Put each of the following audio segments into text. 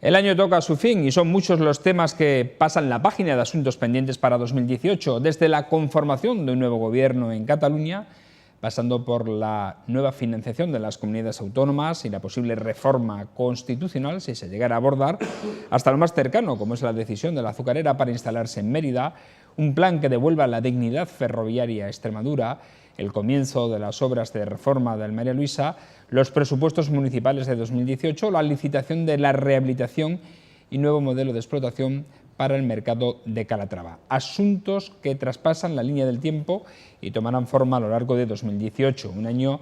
El año toca a su fin y son muchos los temas que pasan la página de asuntos pendientes para 2018, desde la conformación de un nuevo gobierno en Cataluña, pasando por la nueva financiación de las comunidades autónomas y la posible reforma constitucional, si se llegara a abordar, hasta lo más cercano, como es la decisión de la azucarera para instalarse en Mérida, un plan que devuelva la dignidad ferroviaria a Extremadura, el comienzo de las obras de reforma del María Luisa, los presupuestos municipales de 2018, la licitación de la rehabilitación y nuevo modelo de explotación para el mercado de Calatrava. Asuntos que traspasan la línea del tiempo y tomarán forma a lo largo de 2018, un año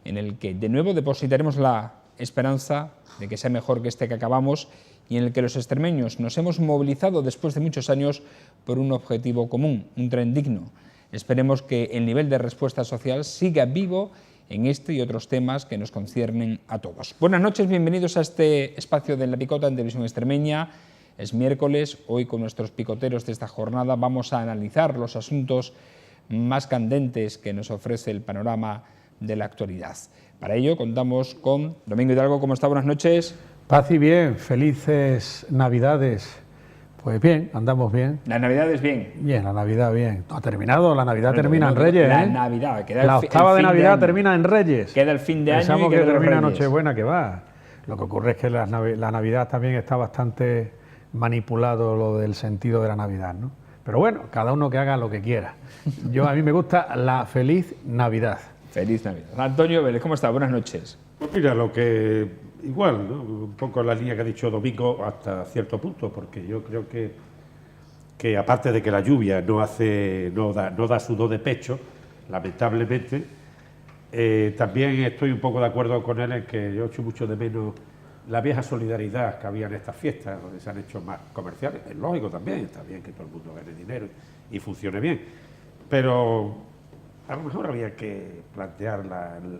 en el que de nuevo depositaremos la esperanza de que sea mejor que este que acabamos y en el que los extremeños nos hemos movilizado después de muchos años por un objetivo común, un tren digno. Esperemos que el nivel de respuesta social siga vivo en este y otros temas que nos conciernen a todos. Buenas noches, bienvenidos a este espacio de La Picota en Televisión Extremeña. Es miércoles, hoy con nuestros picoteros de esta jornada vamos a analizar los asuntos más candentes que nos ofrece el panorama de la actualidad. Para ello contamos con Domingo Hidalgo. ¿Cómo está? Buenas noches. Paz y bien, felices Navidades. Pues bien, andamos bien. ¿La Navidad es bien? Bien, la Navidad bien. No ha terminado, la Navidad termina en Reyes. La Navidad, queda la octava de Navidad termina en Reyes. Queda el fin de año. Pensamos y que termina Nochebuena, que va. Lo que ocurre es que la Navidad también está bastante manipulado lo del sentido de la Navidad, ¿no? Pero bueno, cada uno que haga lo que quiera. A mí me gusta la feliz Navidad. Feliz Navidad. Antonio Vélez, ¿cómo está? Buenas noches. Pues mira, igual, ¿no? Un poco la línea que ha dicho Domingo hasta cierto punto, porque yo creo que aparte de que la lluvia no da sudor de pecho, lamentablemente, también estoy un poco de acuerdo con él en que yo echo mucho de menos la vieja solidaridad que había en estas fiestas, donde se han hecho más comerciales. Es lógico también, está bien que todo el mundo gane dinero y funcione bien, pero a lo mejor había que plantear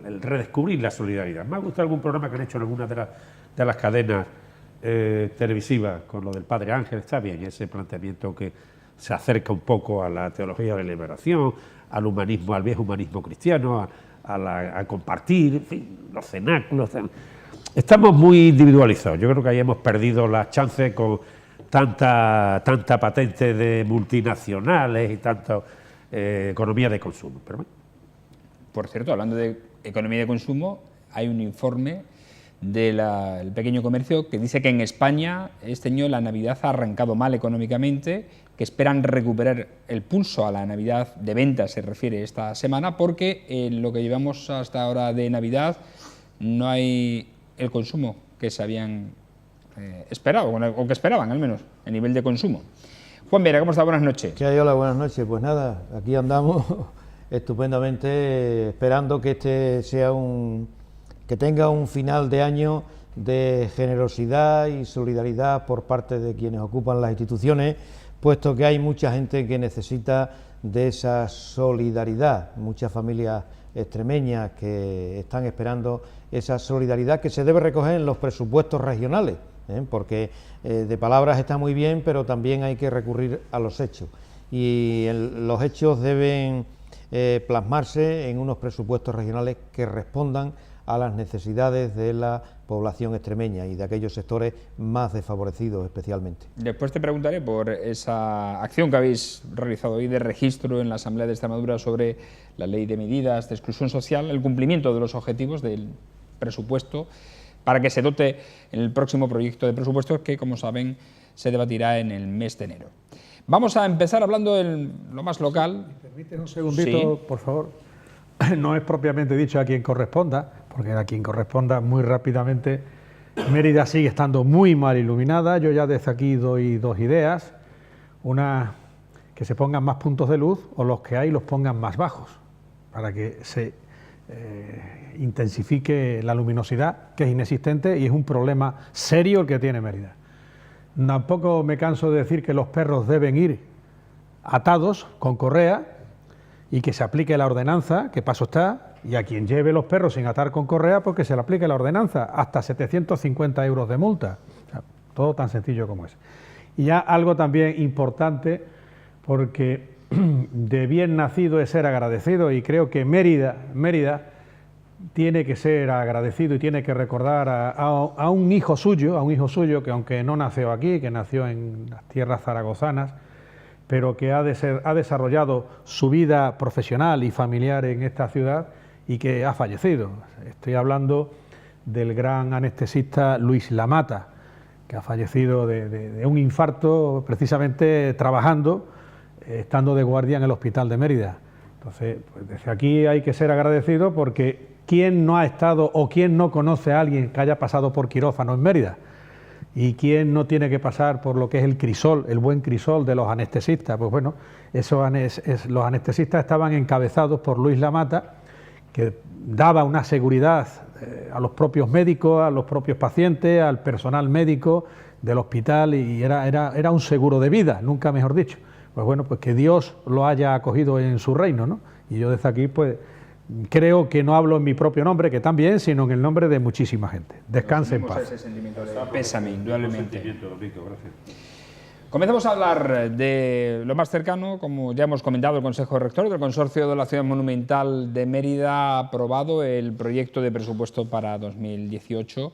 el redescubrir la solidaridad. Me ha gustado algún programa que han hecho en alguna de las cadenas televisivas con lo del Padre Ángel. Está bien ese planteamiento que se acerca un poco a la teología de la liberación, al humanismo, al viejo humanismo cristiano, a compartir, en fin, los cenáculos. Estamos muy individualizados. Yo creo que ahí hemos perdido las chances con tanta patente de multinacionales y tanta economía de consumo. Pero bueno. Por cierto, hablando de economía de consumo, hay un informe del pequeño comercio que dice que en España este año la Navidad ha arrancado mal económicamente, que esperan recuperar el pulso a la Navidad de ventas, se refiere esta semana, porque en lo que llevamos hasta ahora de Navidad no hay el consumo que se habían esperado, o que esperaban al menos, a nivel de consumo. Juan Vera, ¿cómo está? Buenas noches. ¿Qué hay? Hola, buenas noches. Pues nada, aquí andamos estupendamente esperando que este sea que tenga un final de año de generosidad y solidaridad por parte de quienes ocupan las instituciones, puesto que hay mucha gente que necesita de esa solidaridad, muchas familias extremeñas que están esperando esa solidaridad que se debe recoger en los presupuestos regionales, porque de palabras está muy bien, pero también hay que recurrir a los hechos, y los hechos deben plasmarse en unos presupuestos regionales que respondan a las necesidades de la población extremeña y de aquellos sectores más desfavorecidos especialmente. Después te preguntaré por esa acción que habéis realizado hoy de registro en la Asamblea de Extremadura sobre la Ley de Medidas de Exclusión Social, el cumplimiento de los objetivos del presupuesto, para que se dote en el próximo proyecto de presupuestos que, como saben, se debatirá en el mes de enero. Vamos a empezar hablando de lo más local. ¿Me permites un segundito, sí, por favor? No es propiamente dicho a quien corresponda, porque a quien corresponda muy rápidamente, Mérida sigue estando muy mal iluminada. Yo ya desde aquí doy dos ideas: una, que se pongan más puntos de luz, o los que hay los pongan más bajos, para que se intensifique la luminosidad, que es inexistente y es un problema serio el que tiene Mérida. Tampoco me canso de decir que los perros deben ir atados con correa y que se aplique la ordenanza, que paso está, y a quien lleve los perros sin atar con correa, pues que se le aplique la ordenanza, hasta 750 euros de multa. O sea, todo tan sencillo como es. Y ya algo también importante, porque de bien nacido es ser agradecido, y creo que Mérida tiene que ser agradecido y tiene que recordar a un hijo suyo que aunque no nació aquí, que nació en las tierras zaragozanas, pero que ha desarrollado su vida profesional y familiar en esta ciudad y que ha fallecido. Estoy hablando del gran anestesista Luis Lamata, que ha fallecido de un infarto precisamente trabajando, estando de guardia en el hospital de Mérida. Entonces, pues desde aquí hay que ser agradecido porque ¿quién no ha estado o quién no conoce a alguien que haya pasado por quirófano en Mérida? ¿Y quién no tiene que pasar por lo que es el crisol, el buen crisol de los anestesistas? Pues bueno, los anestesistas estaban encabezados por Luis Lamata, que daba una seguridad a los propios médicos, a los propios pacientes, al personal médico del hospital, y era un seguro de vida, nunca mejor dicho. Pues bueno, pues que Dios lo haya acogido en su reino, ¿no? Y yo desde aquí, pues, creo que no hablo en mi propio nombre, que también, sino en el nombre de muchísima gente. Descanse en paz. Ese sentimiento de pésame, indudablemente. Comenzamos a hablar de lo más cercano. Como ya hemos comentado, el Consejo Rector del Consorcio de la Ciudad Monumental de Mérida ha aprobado el proyecto de presupuesto para 2018,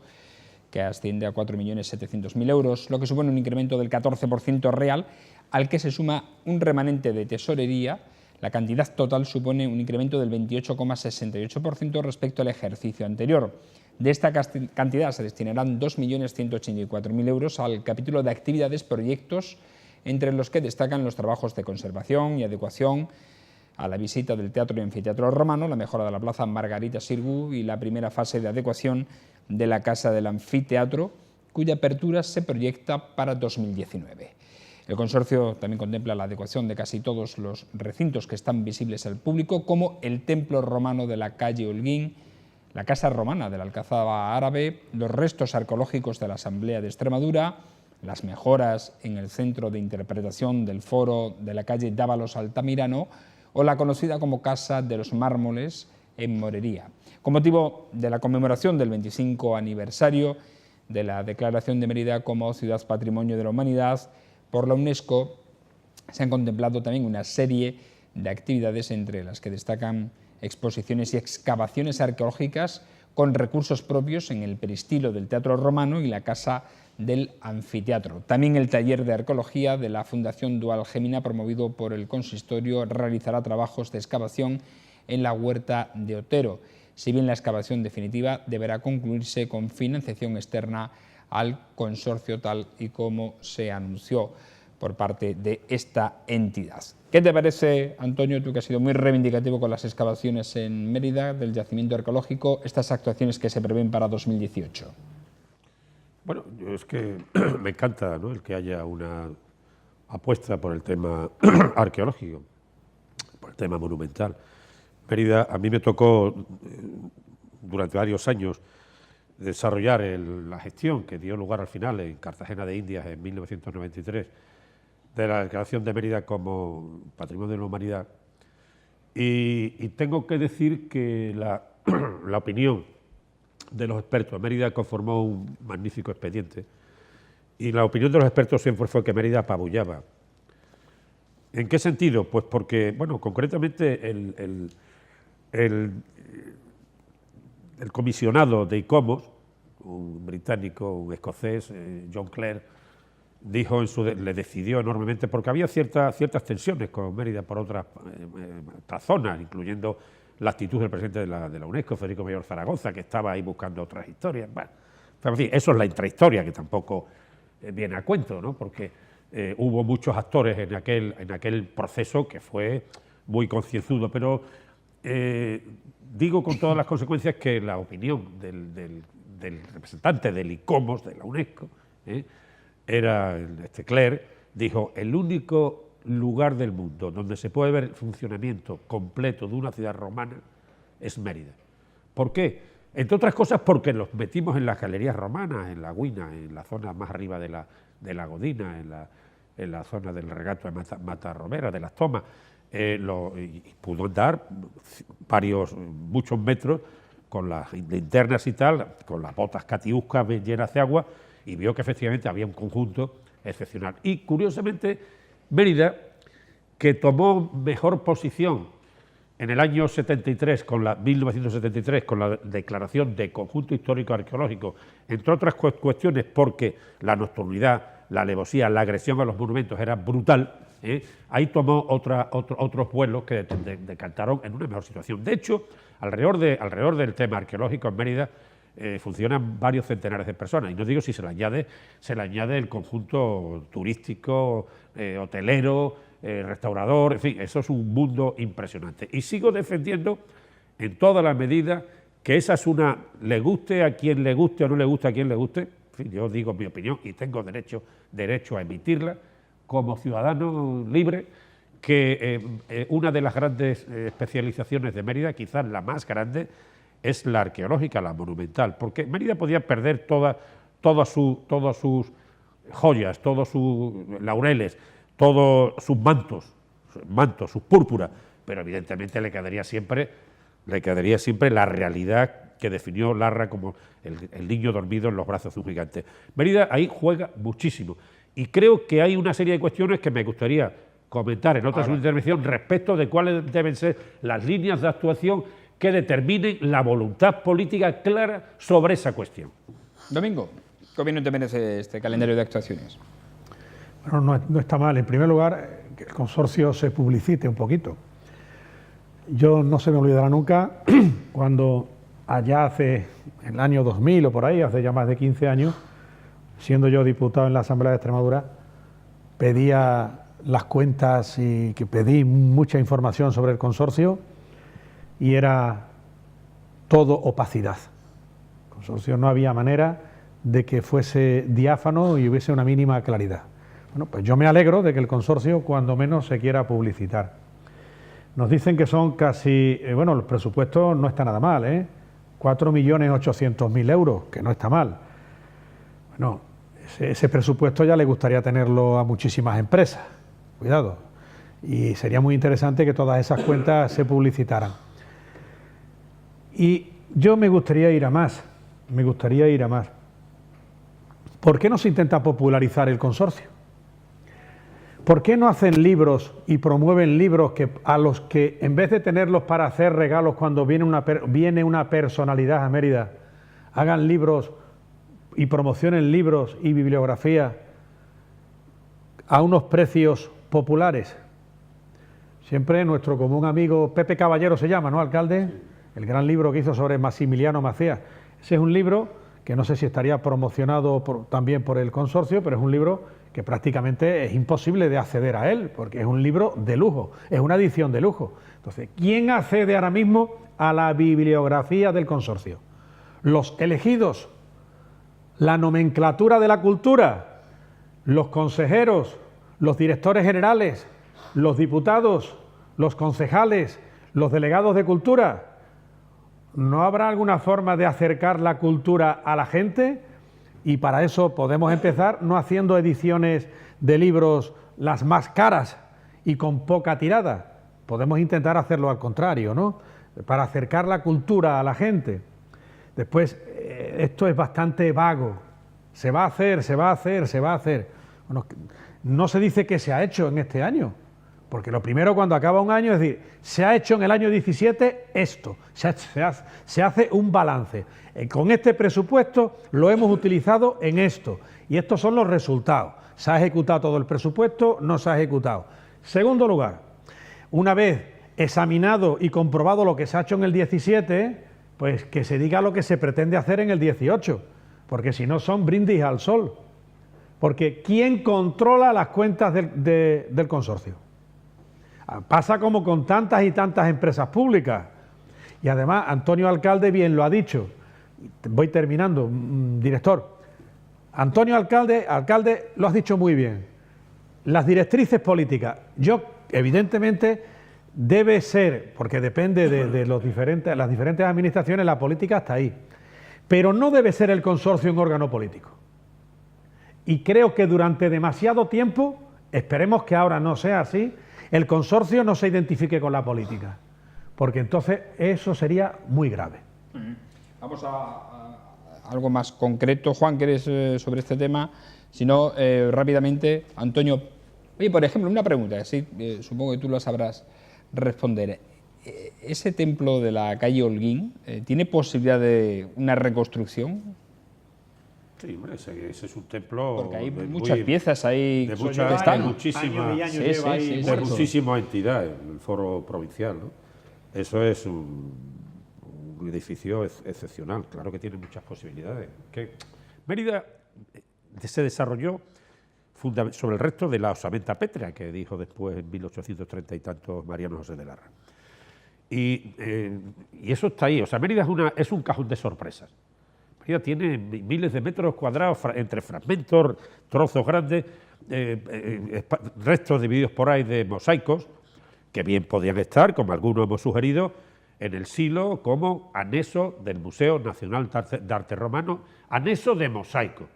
que asciende a 4.700.000 euros, lo que supone un incremento del 14% real, al que se suma un remanente de tesorería. La cantidad total supone un incremento del 28,68% respecto al ejercicio anterior. De esta cantidad se destinarán 2.184.000 euros al capítulo de actividades, proyectos, entre los que destacan los trabajos de conservación y adecuación a la visita del Teatro y Anfiteatro Romano, la mejora de la Plaza Margarita Xirgu y la primera fase de adecuación de la Casa del Anfiteatro, cuya apertura se proyecta para 2019. El consorcio también contempla la adecuación de casi todos los recintos que están visibles al público, como el Templo Romano de la calle Holguín, la Casa Romana de la Alcazaba Árabe, los restos arqueológicos de la Asamblea de Extremadura, las mejoras en el Centro de Interpretación del Foro de la calle Dávalos Altamirano o la conocida como Casa de los Mármoles en Morería. Con motivo de la conmemoración del 25 aniversario de la declaración de Mérida como Ciudad Patrimonio de la Humanidad por la UNESCO, se han contemplado también una serie de actividades, entre las que destacan exposiciones y excavaciones arqueológicas con recursos propios en el peristilo del Teatro Romano y la Casa del Anfiteatro. También el taller de arqueología de la Fundación Dual Gémina, promovido por el Consistorio, realizará trabajos de excavación en la Huerta de Otero, si bien la excavación definitiva deberá concluirse con financiación externa al consorcio, tal y como se anunció por parte de esta entidad. ¿Qué te parece, Antonio, tú que has sido muy reivindicativo con las excavaciones en Mérida del yacimiento arqueológico, estas actuaciones que se prevén para 2018? Bueno, yo es que me encanta, ¿no?, el que haya una apuesta por el tema arqueológico, por el tema monumental. Mérida, a mí me tocó durante varios años desarrollar la gestión que dio lugar al final en Cartagena de Indias en 1993 de la declaración de Mérida como Patrimonio de la Humanidad, y tengo que decir que la opinión de los expertos, Mérida conformó un magnífico expediente, y la opinión de los expertos siempre fue que Mérida apabullaba. ¿En qué sentido? Pues porque, bueno, concretamente el comisionado de ICOMOS, un británico, un escocés, John Clare, le decidió enormemente, porque había ciertas tensiones con Mérida por otras zonas, incluyendo la actitud del presidente de la UNESCO, Federico Mayor Zaragoza, que estaba ahí buscando otras historias. Bueno, en fin, eso es la intrahistoria, que tampoco viene a cuento, ¿no?, porque hubo muchos actores en aquel proceso que fue muy concienzudo, pero digo con todas las consecuencias que la opinión del representante del ICOMOS, de la UNESCO, era Clare, dijo: el único lugar del mundo donde se puede ver el funcionamiento completo de una ciudad romana es Mérida. ¿Por qué? Entre otras cosas porque los metimos en las galerías romanas, en la Guina, en la zona más arriba de la Godina, en la zona del regato de Matarromera, de las Tomas, y pudo andar muchos metros con las linternas y tal, con las botas catiuscas llenas de agua, y vio que efectivamente había un conjunto excepcional. Y curiosamente, Mérida, que tomó mejor posición en el año 1973, con la declaración de conjunto histórico arqueológico, entre otras cuestiones porque la nocturnidad, la alevosía, la agresión a los monumentos era brutal, ahí tomó otros vuelos que decantaron en una mejor situación. De hecho, alrededor del tema arqueológico en Mérida funcionan varios centenares de personas, y no digo si se le añade el conjunto turístico, hotelero, restaurador, en fin, eso es un mundo impresionante. Y sigo defendiendo en todas las medidas que esa es una, le guste a quien le guste o no le guste a quien le guste, en fin, yo digo mi opinión y tengo derecho a emitirla como ciudadano libre, que una de las grandes especializaciones de Mérida, quizás la más grande, es la arqueológica, la monumental, porque Mérida podía perder todas sus joyas, todos sus laureles, todos sus mantos, sus púrpuras, pero evidentemente le quedaría siempre la realidad que definió Larra como el niño dormido en los brazos de un gigante. Mérida ahí juega muchísimo, y creo que hay una serie de cuestiones que me gustaría comentar en otra intervención respecto de cuáles deben ser las líneas de actuación que determinen la voluntad política clara sobre esa cuestión. Domingo, ¿qué opinión te merece este calendario de actuaciones? Bueno, no está mal. En primer lugar, que el consorcio se publicite un poquito. Yo no se me olvidará nunca cuando allá hace el año 2000 o por ahí, hace ya más de 15 años, siendo yo diputado en la Asamblea de Extremadura, pedía las cuentas y que pedí mucha información sobre el consorcio, y era todo opacidad. El consorcio no había manera de que fuese diáfano y hubiese una mínima claridad. Bueno, pues yo me alegro de que el consorcio cuando menos se quiera publicitar. Nos dicen que son casi, bueno, los presupuestos no está nada mal, 4.800.000 euros, que no está mal. Bueno, ese presupuesto ya le gustaría tenerlo a muchísimas empresas, cuidado, y sería muy interesante que todas esas cuentas se publicitaran. Y yo me gustaría ir a más, ¿Por qué no se intenta popularizar el consorcio? ¿Por qué no hacen libros y promueven libros a los que, en vez de tenerlos para hacer regalos cuando viene una personalidad a Mérida, hagan libros y promocionen libros y bibliografía a unos precios populares? Siempre nuestro común amigo Pepe Caballero se llama, ¿no, alcalde? El gran libro que hizo sobre Maximiliano Macías. Ese es un libro que no sé si estaría promocionado también por el consorcio, pero es un libro que prácticamente es imposible de acceder a él, porque es un libro de lujo, es una edición de lujo. Entonces, ¿quién accede ahora mismo a la bibliografía del consorcio? Los elegidos, la nomenclatura de la cultura, los consejeros, los directores generales, los diputados, los concejales, los delegados de cultura. ¿No habrá alguna forma de acercar la cultura a la gente? Y para eso podemos empezar no haciendo ediciones de libros las más caras y con poca tirada. Podemos intentar hacerlo al contrario, ¿no? Para acercar la cultura a la gente. Después, esto es bastante vago. Se va a hacer. Bueno, no se dice que se ha hecho en este año. Porque lo primero cuando acaba un año es decir, se ha hecho en el año 17 esto, se hace un balance. Con este presupuesto lo hemos utilizado en esto y estos son los resultados. ¿Se ha ejecutado todo el presupuesto? No se ha ejecutado. Segundo lugar, una vez examinado y comprobado lo que se ha hecho en el 17, pues que se diga lo que se pretende hacer en el 18, porque si no son brindis al sol. Porque ¿quién controla las cuentas del consorcio? Pasa como con tantas y tantas empresas públicas. Y además, Antonio Alcalde bien lo ha dicho. Voy terminando, director. Antonio Alcalde lo has dicho muy bien. Las directrices políticas. Evidentemente, debe ser, porque depende de las diferentes administraciones, la política está ahí. Pero no debe ser el consorcio un órgano político. Y creo que durante demasiado tiempo, esperemos que ahora no sea así, el consorcio no se identifique con la política, porque entonces eso sería muy grave. Vamos a algo más concreto. Juan, ¿quieres sobre este tema? Si no, rápidamente, Antonio. Oye, por ejemplo, una pregunta, sí, supongo que tú lo sabrás responder. ¿Ese templo de la calle Holguín tiene posibilidad de una reconstrucción? Sí, hombre, ese es un templo. Porque hay muchas piezas ahí de que muchas, están. de muchísimas entidades, el foro provincial, ¿no? Eso es un edificio excepcional, claro que tiene muchas posibilidades. Que Mérida se desarrolló sobre el resto de la osamenta pétrea que dijo después en 1830 y tantos Mariano José de Larra. Y eso está ahí. O sea, Mérida es un cajón de sorpresas. Mérida tiene miles de metros cuadrados entre fragmentos, trozos grandes, restos divididos por ahí de mosaicos, que bien podían estar, como algunos hemos sugerido, en el silo como anexo del Museo Nacional de Arte Romano, anexo de mosaico.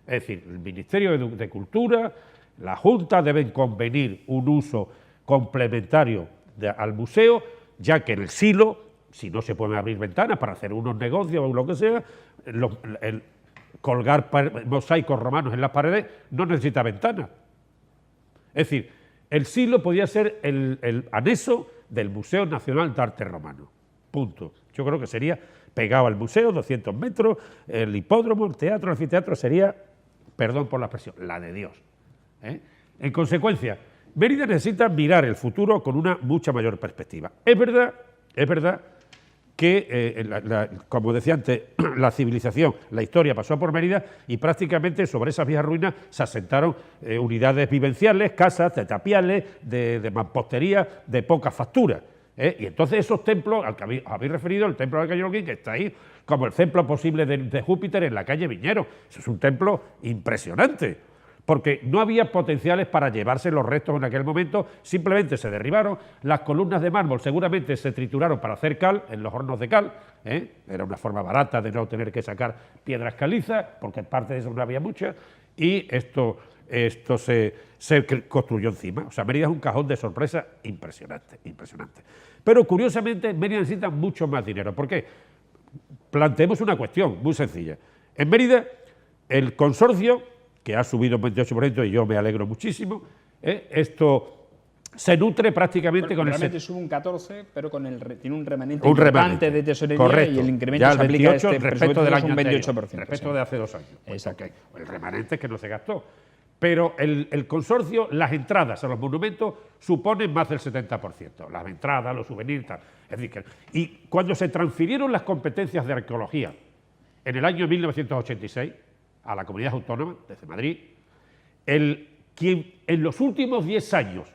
Es decir, el Ministerio de Cultura, la Junta deben convenir un uso complementario al museo, ya que en el silo, si no se pueden abrir ventanas para hacer unos negocios o lo que sea, colgar mosaicos romanos en las paredes no necesita ventanas. Es decir, el silo podía ser el anexo del Museo Nacional de Arte Romano. Punto. Yo creo que sería pegado al museo, 200 metros, el hipódromo, el teatro, el anfiteatro, sería, perdón por la expresión, la de Dios. En consecuencia, Mérida necesita mirar el futuro con una mucha mayor perspectiva. Es verdad que, como decía antes, la civilización, la historia pasó por Mérida y prácticamente sobre esas viejas ruinas se asentaron unidades vivenciales, casas, de tapiales, de mampostería, de poca factura. Y entonces esos templos, al que habéis referido, el templo de la calle Holguín, que está ahí, como el templo posible de Júpiter en la calle Viñero, eso es un templo impresionante, porque no había potenciales para llevarse los restos en aquel momento, simplemente se derribaron, las columnas de mármol seguramente se trituraron para hacer cal, en los hornos de cal, era una forma barata de no tener que sacar piedras calizas, porque parte de eso no había muchas, y esto se construyó encima. O sea, Mérida es un cajón de sorpresa impresionante. Pero curiosamente Mérida necesita mucho más dinero. ¿Por qué? Planteemos una cuestión muy sencilla. En Mérida, el consorcio, que ha subido un 28% y yo me alegro muchísimo, esto se nutre prácticamente con realmente sube un 14%, pero tiene un remanente importante de tesorería. Correcto. Y el incremento ya se aplica a este respecto del año un 28%. Anterior, respecto de hace 2 años. Exacto. El remanente es que no se gastó. Pero el consorcio, las entradas a los monumentos suponen más del 70%. Las entradas, los souvenirs, tal. Es decir, y cuando se transfirieron las competencias de arqueología en el año 1986 a la comunidad autónoma, desde Madrid, quien en los últimos 10 años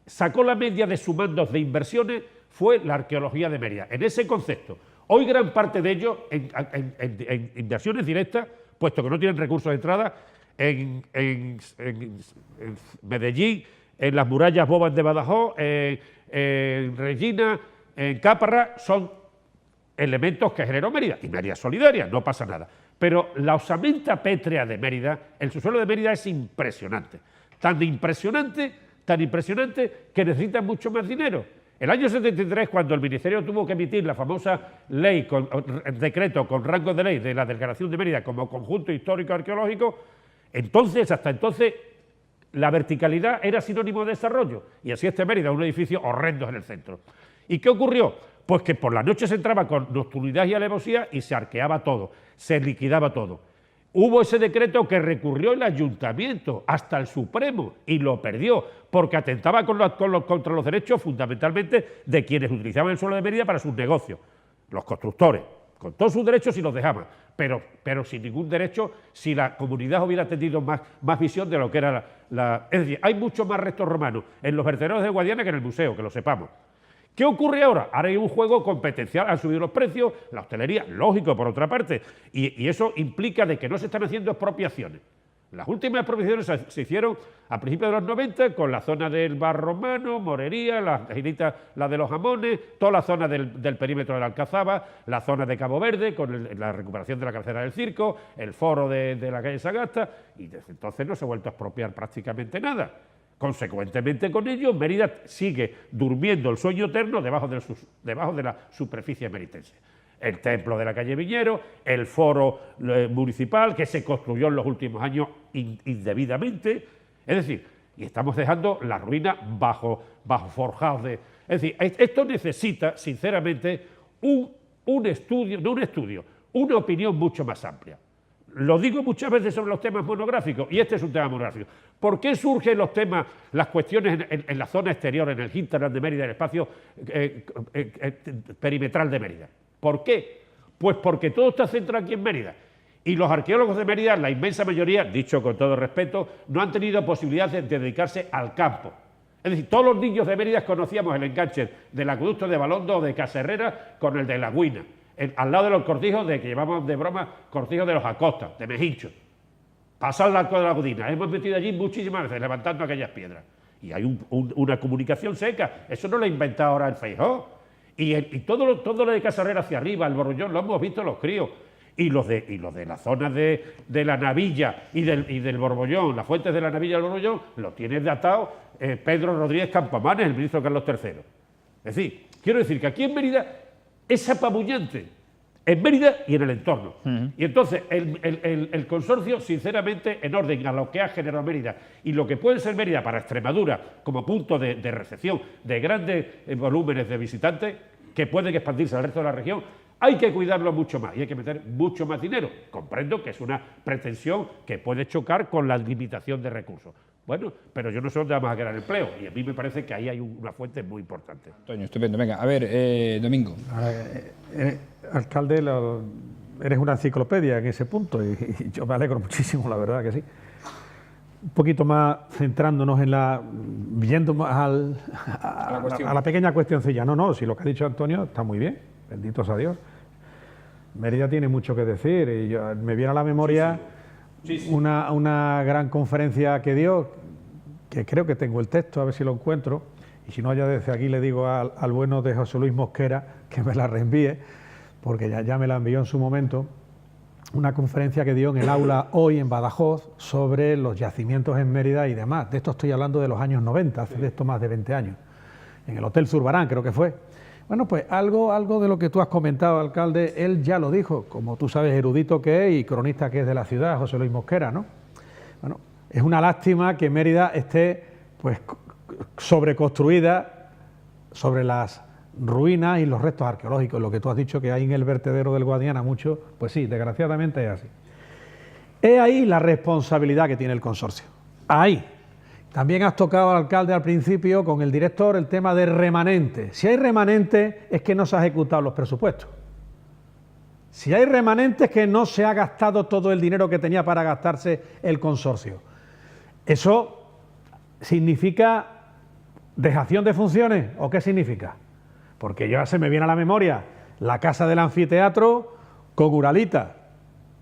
sacó la media de sumandos de inversiones fue la arqueología de Mérida. En ese concepto, hoy gran parte de ello en inversiones directas, puesto que no tienen recursos de entrada, en Medellín, en las murallas bobas de Badajoz, en Regina, en Caparra, son elementos que generó Mérida, y Mérida solidaria, no pasa nada. Pero la osamenta pétrea de Mérida, el subsuelo de Mérida es impresionante, tan impresionante que necesita mucho más dinero. El año 73, cuando el Ministerio tuvo que emitir la famosa ley, el decreto con rango de ley de la Declaración de Mérida como conjunto histórico-arqueológico, hasta entonces la verticalidad era sinónimo de desarrollo, y así Mérida, un edificio horrendo en el centro. ¿Y qué ocurrió? Pues que por la noche se entraba con nocturnidad y alevosía y se arqueaba todo, se liquidaba todo. Hubo ese decreto que recurrió el Ayuntamiento hasta el Supremo y lo perdió, porque atentaba contra los derechos fundamentalmente de quienes utilizaban el suelo de Mérida para sus negocios, los constructores, con todos sus derechos y los dejaban, pero sin ningún derecho si la comunidad hubiera tenido más visión de lo que era Es decir, hay muchos más restos romanos en los vertederos de Guadiana que en el museo, que lo sepamos. ¿Qué ocurre ahora? Ahora hay un juego competencial, han subido los precios, la hostelería, lógico por otra parte, y eso implica de que no se están haciendo expropiaciones. Las últimas expropiaciones se hicieron a principios de los 90 con la zona del Bar Romano, Morería, la de los Jamones, toda la zona del perímetro de la Alcazaba, la zona de Cabo Verde con la recuperación de la carcera del Circo, el foro de la calle Sagasta, y desde entonces no se ha vuelto a expropiar prácticamente nada. Consecuentemente con ello, Mérida sigue durmiendo el sueño eterno debajo de la superficie meritense. El templo de la calle Viñero, el foro municipal que se construyó en los últimos años indebidamente, es decir, y estamos dejando la ruina bajo forjados Es decir, esto necesita, sinceramente, un estudio, no un estudio, una opinión mucho más amplia. Lo digo muchas veces sobre los temas monográficos, y este es un tema monográfico. ¿Por qué surgen los temas, las cuestiones en la zona exterior, en el hinterland de Mérida, en el espacio perimetral de Mérida? ¿Por qué? Pues porque todo está centrado aquí en Mérida. Y los arqueólogos de Mérida, la inmensa mayoría, dicho con todo respeto, no han tenido posibilidad de dedicarse al campo. Es decir, todos los niños de Mérida conocíamos el enganche del acueducto de Balondo o de Casa Herrera con el de La Guina, al lado de los cortijos que llamamos de broma cortijos de los Acosta, de Mejincho. Pasa el arco de la Gudina, hemos metido allí muchísimas veces levantando aquellas piedras. Y hay una comunicación seca, eso no lo ha inventado ahora el Feijóo. Y todo lo de Casa Herrera hacia arriba, el Borbollón, lo hemos visto los críos. Y los de la zona de la Navilla y del Borbollón, las fuentes de la Navilla y del Borbollón, lo tiene datado Pedro Rodríguez Campomanes, el ministro Carlos III. Es decir, quiero decir que aquí en Mérida es apabullante, en Mérida y en el entorno. Y entonces el consorcio, sinceramente, en orden a lo que ha generado Mérida y lo que puede ser Mérida para Extremadura como punto de recepción de grandes volúmenes de visitantes que pueden expandirse al resto de la región, hay que cuidarlo mucho más y hay que meter mucho más dinero. Comprendo que es una pretensión que puede chocar con la limitación de recursos. Bueno, pero yo no sé dónde vamos a crear empleo y a mí me parece que ahí hay una fuente muy importante. Antonio, estupendo. Venga, a ver, Domingo. Alcalde, eres una enciclopedia en ese punto y yo me alegro muchísimo, la verdad que sí. Un poquito más centrándonos yendo más a la pequeña cuestioncilla. No, si lo que ha dicho Antonio está muy bien, bendito sea Dios. Mérida tiene mucho que decir y me viene a la memoria una gran conferencia que dio, que creo que tengo el texto, a ver si lo encuentro, y si no, ya desde aquí le digo al bueno de José Luis Mosquera que me la reenvíe, porque ya me la envió en su momento, una conferencia que dio en el aula hoy en Badajoz sobre los yacimientos en Mérida y demás. De esto estoy hablando de los años 90, hace de esto más de 20 años, en el Hotel Zurbarán creo que fue. Bueno, pues algo de lo que tú has comentado, alcalde, él ya lo dijo, como tú sabes, erudito que es y cronista que es de la ciudad, José Luis Mosquera, ¿no? Bueno, es una lástima que Mérida esté pues sobreconstruida sobre las ruinas y los restos arqueológicos, lo que tú has dicho que hay en el vertedero del Guadiana mucho, pues sí, desgraciadamente es así. Es ahí la responsabilidad que tiene el consorcio, ahí. También has tocado al alcalde al principio con el director el tema de remanente. Si hay remanente es que no se han ejecutado los presupuestos. Si hay remanente es que no se ha gastado todo el dinero que tenía para gastarse el consorcio. ¿Eso significa dejación de funciones o qué significa? Porque ya se me viene a la memoria la casa del anfiteatro con Uralita.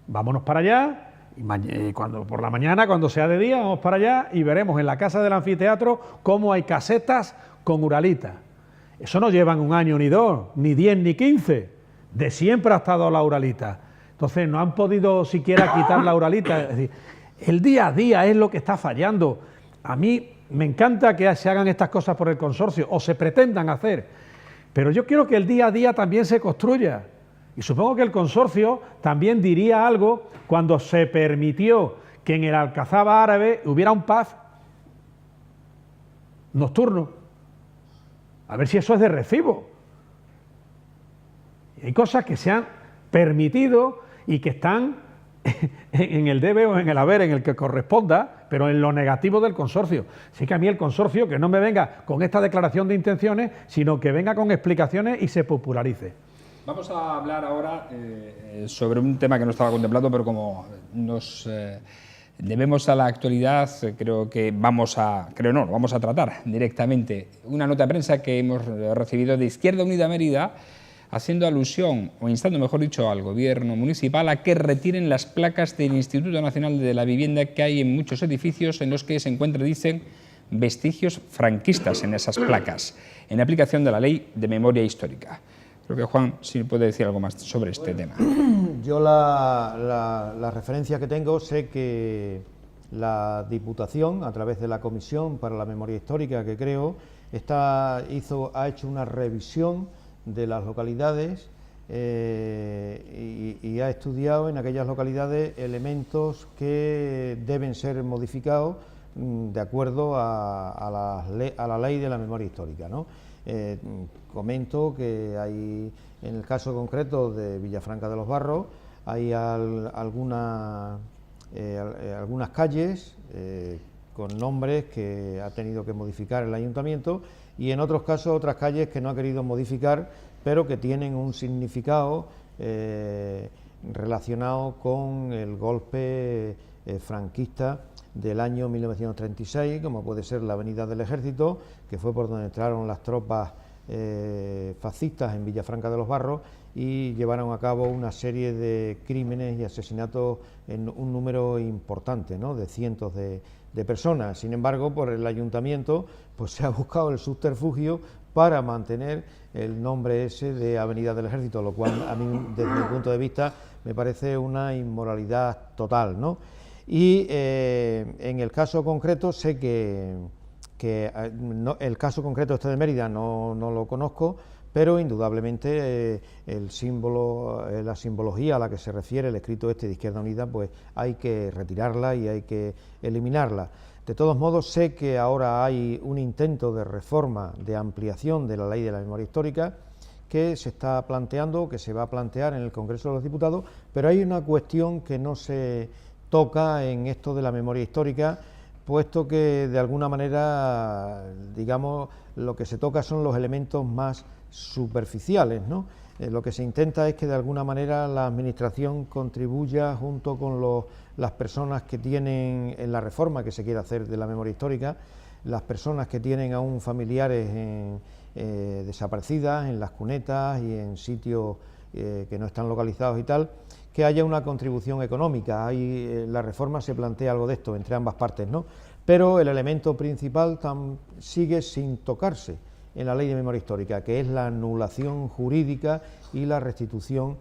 Vámonos para allá. Y por la mañana, cuando sea de día, vamos para allá y veremos en la casa del anfiteatro cómo hay casetas con Uralita. Eso no llevan un año ni dos, ni 10 ni 15. De siempre ha estado la Uralita. Entonces no han podido siquiera quitar la Uralita. Es decir, el día a día es lo que está fallando. A mí me encanta que se hagan estas cosas por el consorcio o se pretendan hacer. Pero yo quiero que el día a día también se construya. Y supongo que el consorcio también diría algo cuando se permitió que en el Alcazaba Árabe hubiera un pub nocturno. A ver si eso es de recibo. Y hay cosas que se han permitido y que están en el debe o en el haber, en el que corresponda, pero en lo negativo del consorcio. Así que a mí el consorcio que no me venga con esta declaración de intenciones, sino que venga con explicaciones y se popularice. Vamos a hablar ahora sobre un tema que no estaba contemplado, pero como nos debemos a la actualidad, creo que vamos a tratar directamente una nota de prensa que hemos recibido de Izquierda Unida Mérida, haciendo alusión, o instando, mejor dicho, al gobierno municipal a que retiren las placas del Instituto Nacional de la Vivienda que hay en muchos edificios en los que se encuentran, dicen, vestigios franquistas en esas placas, en aplicación de la Ley de Memoria Histórica. Creo que Juan sí puede decir algo más sobre este tema. Yo la referencia que tengo, sé que la Diputación, a través de la Comisión para la Memoria Histórica que creo, ha hecho una revisión de las localidades y ha estudiado en aquellas localidades elementos que deben ser modificados de acuerdo a la Ley de la Memoria Histórica, ¿no? Comento que hay, en el caso concreto de Villafranca de los Barros, hay algunas calles con nombres que ha tenido que modificar el ayuntamiento, y en otros casos otras calles que no ha querido modificar, pero que tienen un significado relacionado con el golpe franquista del año 1936, como puede ser la Avenida del Ejército, que fue por donde entraron las tropas fascistas en Villafranca de los Barros y llevaron a cabo una serie de crímenes y asesinatos en un número importante, ¿no?, de cientos de personas. Sin embargo, por el ayuntamiento pues se ha buscado el subterfugio para mantener el nombre ese de Avenida del Ejército, lo cual a mí, desde mi punto de vista, me parece una inmoralidad total, ¿no? Y en el caso concreto sé que el caso concreto este de Mérida no lo conozco, pero indudablemente el símbolo, la simbología a la que se refiere el escrito este de Izquierda Unida, pues hay que retirarla y hay que eliminarla. De todos modos, sé que ahora hay un intento de reforma, de ampliación de la Ley de la Memoria Histórica que se está planteando, que se va a plantear en el Congreso de los Diputados, pero hay una cuestión que no se toca en esto de la memoria histórica, puesto que de alguna manera, digamos, lo que se toca son los elementos más superficiales, ¿no? Lo que se intenta es que de alguna manera la Administración contribuya junto con las personas que tienen, en la reforma que se quiere hacer de la memoria histórica, las personas que tienen aún familiares desaparecidas en las cunetas y en sitios que no están localizados y tal, que haya una contribución económica. La reforma se plantea algo de esto entre ambas partes, ¿no? Pero el elemento principal sigue sin tocarse en la Ley de Memoria Histórica, que es la anulación jurídica y la restitución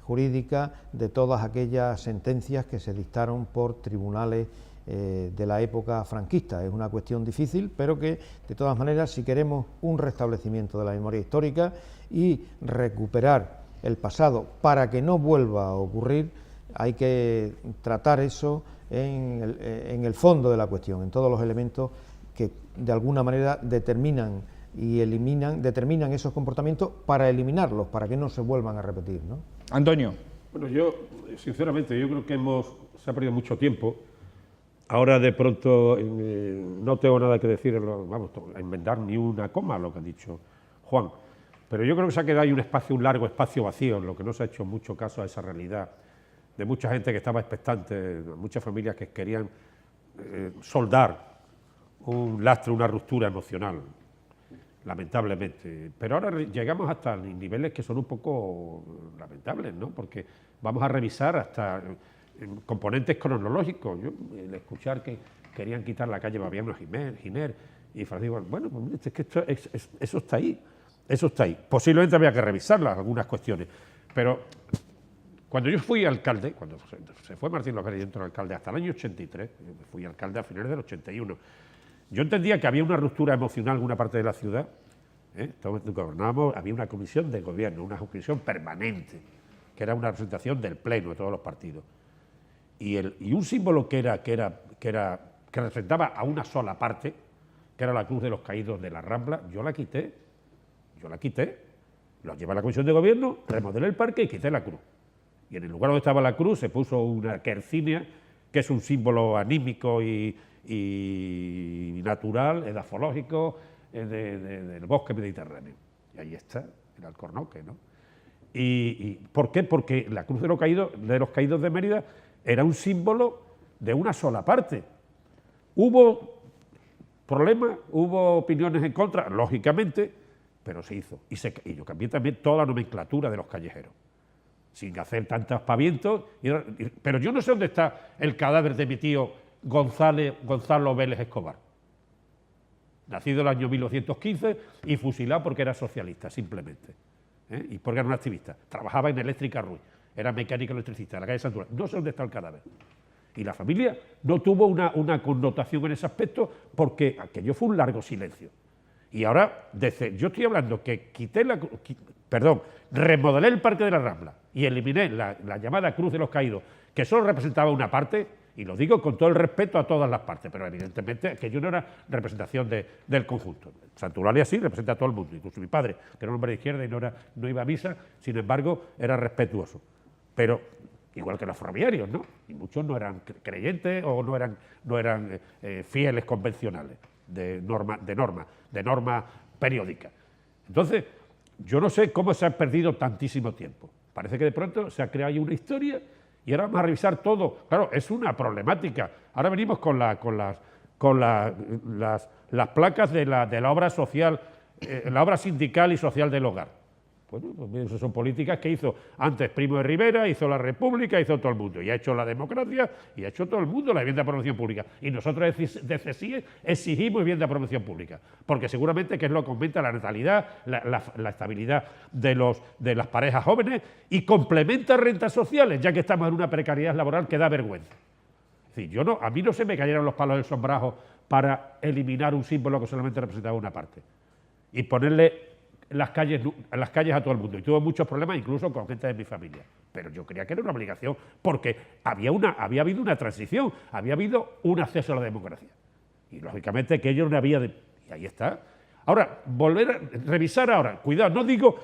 jurídica de todas aquellas sentencias que se dictaron por tribunales de la época franquista. Es una cuestión difícil, pero que de todas maneras, si queremos un restablecimiento de la memoria histórica y recuperar el pasado para que no vuelva a ocurrir, hay que tratar eso en el fondo de la cuestión, en todos los elementos que de alguna manera determinan esos comportamientos para eliminarlos, para que no se vuelvan a repetir, ¿no? Antonio. Bueno, yo, sinceramente, yo creo que se ha perdido mucho tiempo. Ahora, de pronto, no tengo nada que decir, vamos, a inventar ni una coma lo que ha dicho Juan, pero yo creo que se ha quedado ahí un largo espacio vacío, en lo que no se ha hecho mucho caso a esa realidad de mucha gente que estaba expectante, muchas familias que querían soldar un lastre, una ruptura emocional, lamentablemente. Pero ahora llegamos hasta niveles que son un poco lamentables, ¿no? Porque vamos a revisar hasta componentes cronológicos. Yo, el escuchar que querían quitar la calle Babiano Giner y Francisco, bueno, pues es que eso está ahí, eso está ahí. Posiblemente había que revisarlas, algunas cuestiones, pero cuando yo fui alcalde, cuando se fue Martín López y entró alcalde hasta el año 83, fui alcalde a finales del 81, yo entendía que había una ruptura emocional en una parte de la ciudad. Gobernábamos, había una comisión de gobierno, una comisión permanente, que era una representación del pleno de todos los partidos. Y un símbolo que representaba a una sola parte, que era la Cruz de los Caídos de la Rambla, yo la quité, lo llevé a la comisión de gobierno, remodelé el parque y quité la cruz. Y en el lugar donde estaba la cruz se puso una quercinia, que es un símbolo anímico y natural, edafológico, del bosque mediterráneo. Y ahí está, el alcornoque, ¿no? ¿Y por qué? Porque la Cruz de los Caídos de Mérida era un símbolo de una sola parte. Hubo problemas, hubo opiniones en contra, lógicamente, pero se hizo. Y yo cambié también toda la nomenclatura de los callejeros, sin hacer tantos aspavientos. Pero yo no sé dónde está el cadáver de mi tío Gonzalo Vélez Escobar, nacido en el año 1915 y fusilado porque era socialista, simplemente, y porque era un activista. Trabajaba en Eléctrica Ruiz, era mecánico electricista de la calle Santura. No sé dónde está el cadáver. Y la familia no tuvo una connotación en ese aspecto porque aquello fue un largo silencio. Y ahora, yo estoy hablando que remodelé el Parque de la Rambla y eliminé la llamada Cruz de los Caídos, que solo representaba una parte. Y lo digo con todo el respeto a todas las partes, pero evidentemente aquello no era representación del conjunto. Santa Eulalia sí representa a todo el mundo, incluso mi padre, que era un hombre de izquierda y no iba a misa, sin embargo, era respetuoso. Pero igual que los ferroviarios, ¿no? Y muchos no eran creyentes o no eran fieles convencionales de norma periódica. Entonces, yo no sé cómo se ha perdido tantísimo tiempo. Parece que de pronto se ha creado ahí una historia y ahora vamos a revisar todo. Claro, es una problemática. Ahora venimos con las placas de la obra social, la obra sindical y social del hogar. Bueno, pues esas son políticas que hizo antes Primo de Rivera, hizo la República, hizo todo el mundo. Y ha hecho la democracia y ha hecho todo el mundo la vivienda de promoción pública. Y nosotros de CSIE exigimos vivienda de promoción pública. Porque seguramente que es lo que aumenta la natalidad, la estabilidad de las parejas jóvenes y complementa rentas sociales, ya que estamos en una precariedad laboral que da vergüenza. Es decir, a mí no se me cayeron los palos del sombrajo para eliminar un símbolo que solamente representaba una parte y ponerle las calles a todo el mundo. Y tuve muchos problemas incluso con gente de mi familia. Pero yo creía que era una obligación porque había habido una transición, había habido un acceso a la democracia. Y lógicamente que ello no había... Y ahí está. Ahora, volver a revisar ahora. Cuidado, no digo,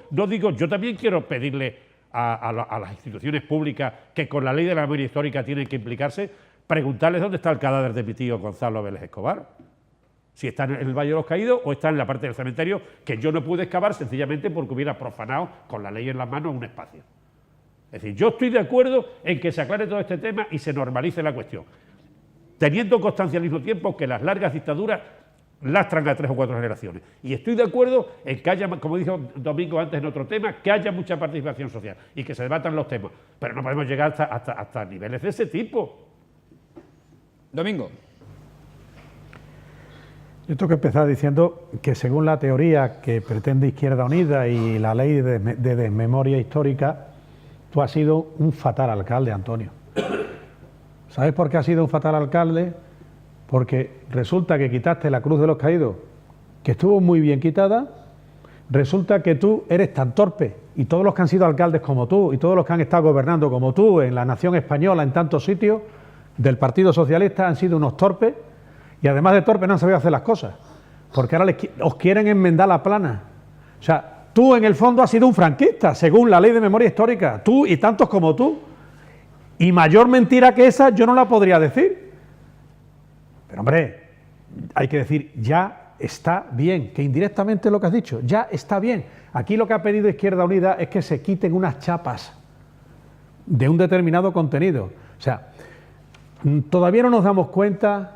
yo también quiero pedirle a las instituciones públicas que con la ley de la memoria histórica tienen que implicarse, preguntarles dónde está el cadáver de mi tío Gonzalo Vélez Escobar. Si está en el Valle de los Caídos o está en la parte del cementerio que yo no pude excavar sencillamente porque hubiera profanado con la ley en las manos un espacio. Es decir, yo estoy de acuerdo en que se aclare todo este tema y se normalice la cuestión, teniendo constancia al mismo tiempo que las largas dictaduras lastran a 3 o 4 generaciones. Y estoy de acuerdo en que haya, como dijo Domingo antes en otro tema, que haya mucha participación social y que se debatan los temas. Pero no podemos llegar hasta niveles de ese tipo. Domingo. Yo tengo que empezar diciendo que según la teoría que pretende Izquierda Unida y la ley de memoria histórica, tú has sido un fatal alcalde, Antonio. ¿Sabes por qué has sido un fatal alcalde? Porque resulta que quitaste la Cruz de los Caídos, que estuvo muy bien quitada, resulta que tú eres tan torpe, y todos los que han sido alcaldes como tú, y todos los que han estado gobernando como tú en la nación española en tantos sitios, del Partido Socialista han sido unos torpes, y además de torpe no han sabido hacer las cosas, porque ahora os quieren enmendar la plana. O sea, tú en el fondo has sido un franquista, según la ley de memoria histórica, tú y tantos como tú. Y mayor mentira que esa yo no la podría decir. Pero hombre, hay que decir, ya está bien, que indirectamente lo que has dicho, ya está bien. Aquí lo que ha pedido Izquierda Unida es que se quiten unas chapas de un determinado contenido. O sea, todavía no nos damos cuenta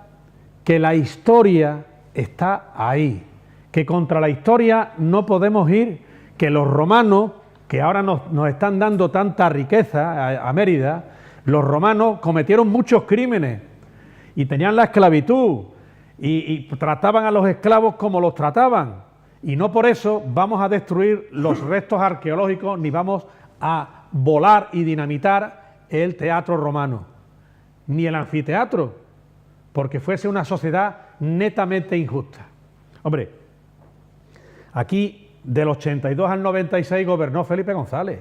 que la historia está ahí, que contra la historia no podemos ir, que los romanos, que ahora nos están dando tanta riqueza a Mérida, los romanos cometieron muchos crímenes y tenían la esclavitud y trataban a los esclavos como los trataban, y no por eso vamos a destruir los restos arqueológicos ni vamos a volar y dinamitar el teatro romano, ni el anfiteatro, porque fuese una sociedad netamente injusta. Hombre, aquí del 82 al 96 gobernó Felipe González.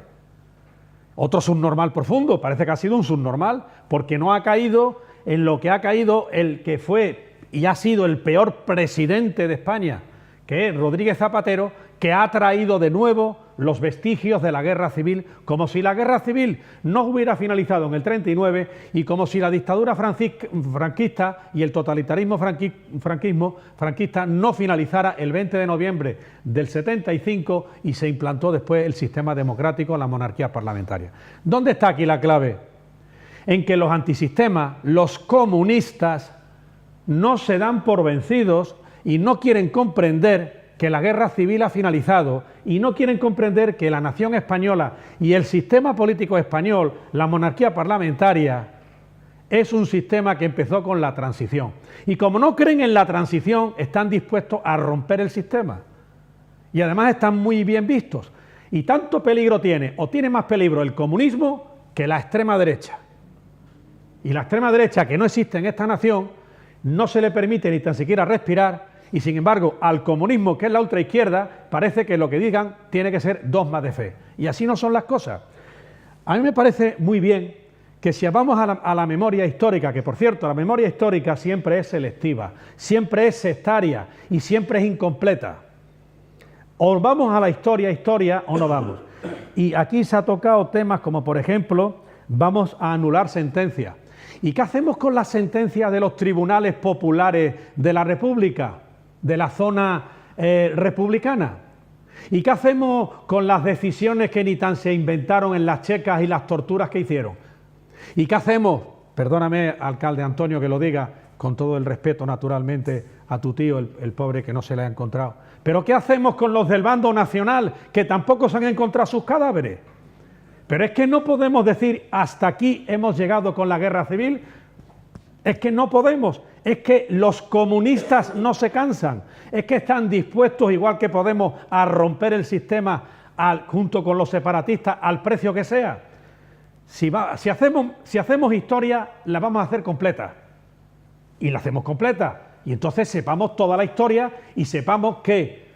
Otro subnormal profundo, parece que ha sido un subnormal, porque no ha caído en lo que ha caído el que fue y ha sido el peor presidente de España, que es Rodríguez Zapatero, que ha traído de nuevo los vestigios de la guerra civil, como si la guerra civil no hubiera finalizado en el 39 y como si la dictadura franquista y el totalitarismo franquista no finalizara el 20 de noviembre del 75 y se implantó después el sistema democrático, la monarquía parlamentaria. ¿Dónde está aquí la clave? En que los antisistemas, los comunistas, no se dan por vencidos y no quieren comprender que la guerra civil ha finalizado y no quieren comprender que la nación española y el sistema político español, la monarquía parlamentaria, es un sistema que empezó con la transición. Y como no creen en la transición, están dispuestos a romper el sistema. Y además están muy bien vistos. Y tanto peligro tiene, o tiene más peligro el comunismo que la extrema derecha. Y la extrema derecha, que no existe en esta nación, no se le permite ni tan siquiera respirar. Y sin embargo, al comunismo, que es la ultraizquierda, parece que lo que digan tiene que ser dogma de fe. Y así no son las cosas. A mí me parece muy bien que si vamos a la memoria histórica, que por cierto, la memoria histórica siempre es selectiva, siempre es sectaria y siempre es incompleta. O vamos a la historia o no vamos. Y aquí se ha tocado temas como, por ejemplo, vamos a anular sentencias. ¿Y qué hacemos con las sentencias de los tribunales populares de la República, de la zona republicana? ¿Y qué hacemos con las decisiones que ni tan se inventaron en las checas y las torturas que hicieron? ¿Y qué hacemos? Perdóname, alcalde Antonio, que lo diga, con todo el respeto, naturalmente, a tu tío, el pobre que no se le ha encontrado. ¿Pero qué hacemos con los del bando nacional, que tampoco se han encontrado sus cadáveres? Pero es que no podemos decir, hasta aquí hemos llegado con la guerra civil. Es que no podemos. Es que los comunistas no se cansan. Es que están dispuestos, igual que Podemos, a romper el sistema junto con los separatistas al precio que sea. Si hacemos historia, la vamos a hacer completa. Y la hacemos completa. Y entonces sepamos toda la historia y sepamos que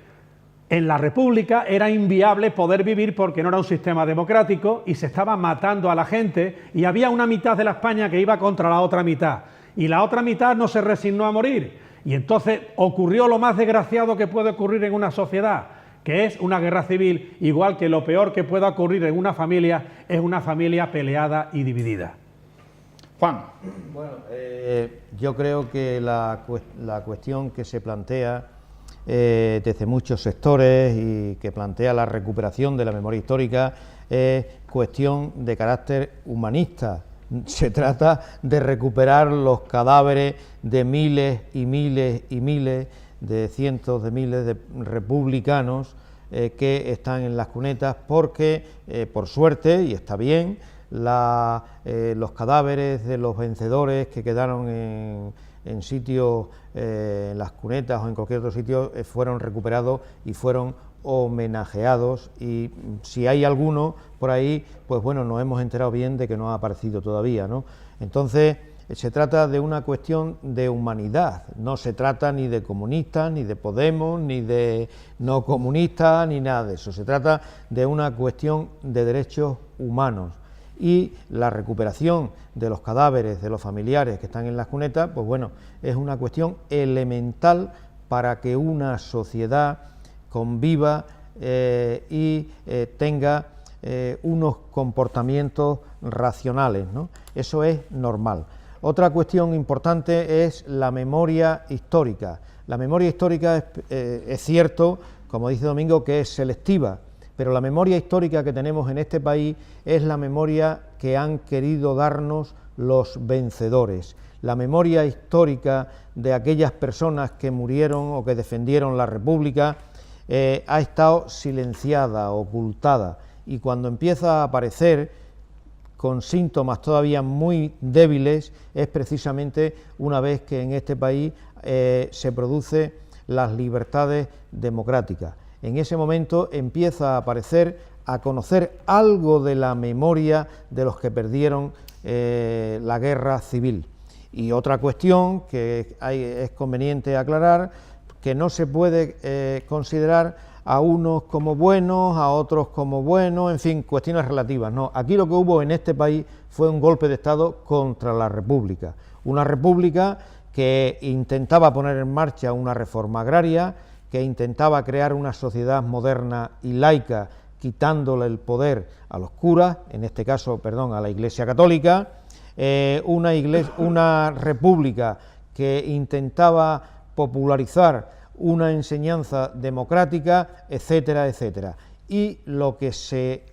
en la República era inviable poder vivir porque no era un sistema democrático y se estaba matando a la gente y había una mitad de la España que iba contra la otra mitad y la otra mitad no se resignó a morir. Y entonces ocurrió lo más desgraciado que puede ocurrir en una sociedad, que es una guerra civil, igual que lo peor que pueda ocurrir en una familia es una familia peleada y dividida. Juan. Bueno, yo creo que la cuestión que se plantea desde muchos sectores y que plantea la recuperación de la memoria histórica es cuestión de carácter humanista. Se trata de recuperar los cadáveres de miles y miles y miles, de cientos de miles de republicanos que están en las cunetas porque, por suerte, y está bien, los cadáveres de los vencedores que quedaron en sitios, en las cunetas o en cualquier otro sitio, fueron recuperados y fueron homenajeados, y si hay alguno por ahí, pues bueno, nos hemos enterado bien de que no ha aparecido todavía, ¿no? Entonces, se trata de una cuestión de humanidad, no se trata ni de comunistas, ni de Podemos, ni de no comunistas, ni nada de eso, se trata de una cuestión de derechos humanos. Y la recuperación de los cadáveres de los familiares que están en las cunetas, pues bueno, es una cuestión elemental para que una sociedad conviva y tenga unos comportamientos racionales, ¿no? Eso es normal. Otra cuestión importante es la memoria histórica. La memoria histórica es cierto, como dice Domingo, que es selectiva, pero la memoria histórica que tenemos en este país es la memoria que han querido darnos los vencedores, la memoria histórica de aquellas personas que murieron o que defendieron la República ha estado silenciada, ocultada, y cuando empieza a aparecer con síntomas todavía muy débiles es precisamente una vez que en este país se producen las libertades democráticas. En ese momento empieza a aparecer, a conocer algo de la memoria de los que perdieron la guerra civil. Y otra cuestión que es conveniente aclarar, que no se puede considerar a unos como buenos, a otros como buenos, en fin, cuestiones relativas. No, aquí lo que hubo en este país fue un golpe de Estado contra la República, una República que intentaba poner en marcha una reforma agraria, que intentaba crear una sociedad moderna y laica, quitándole el poder a los curas, en este caso, perdón, a la Iglesia Católica, una república que intentaba popularizar una enseñanza democrática, etcétera, etcétera. Y lo que se...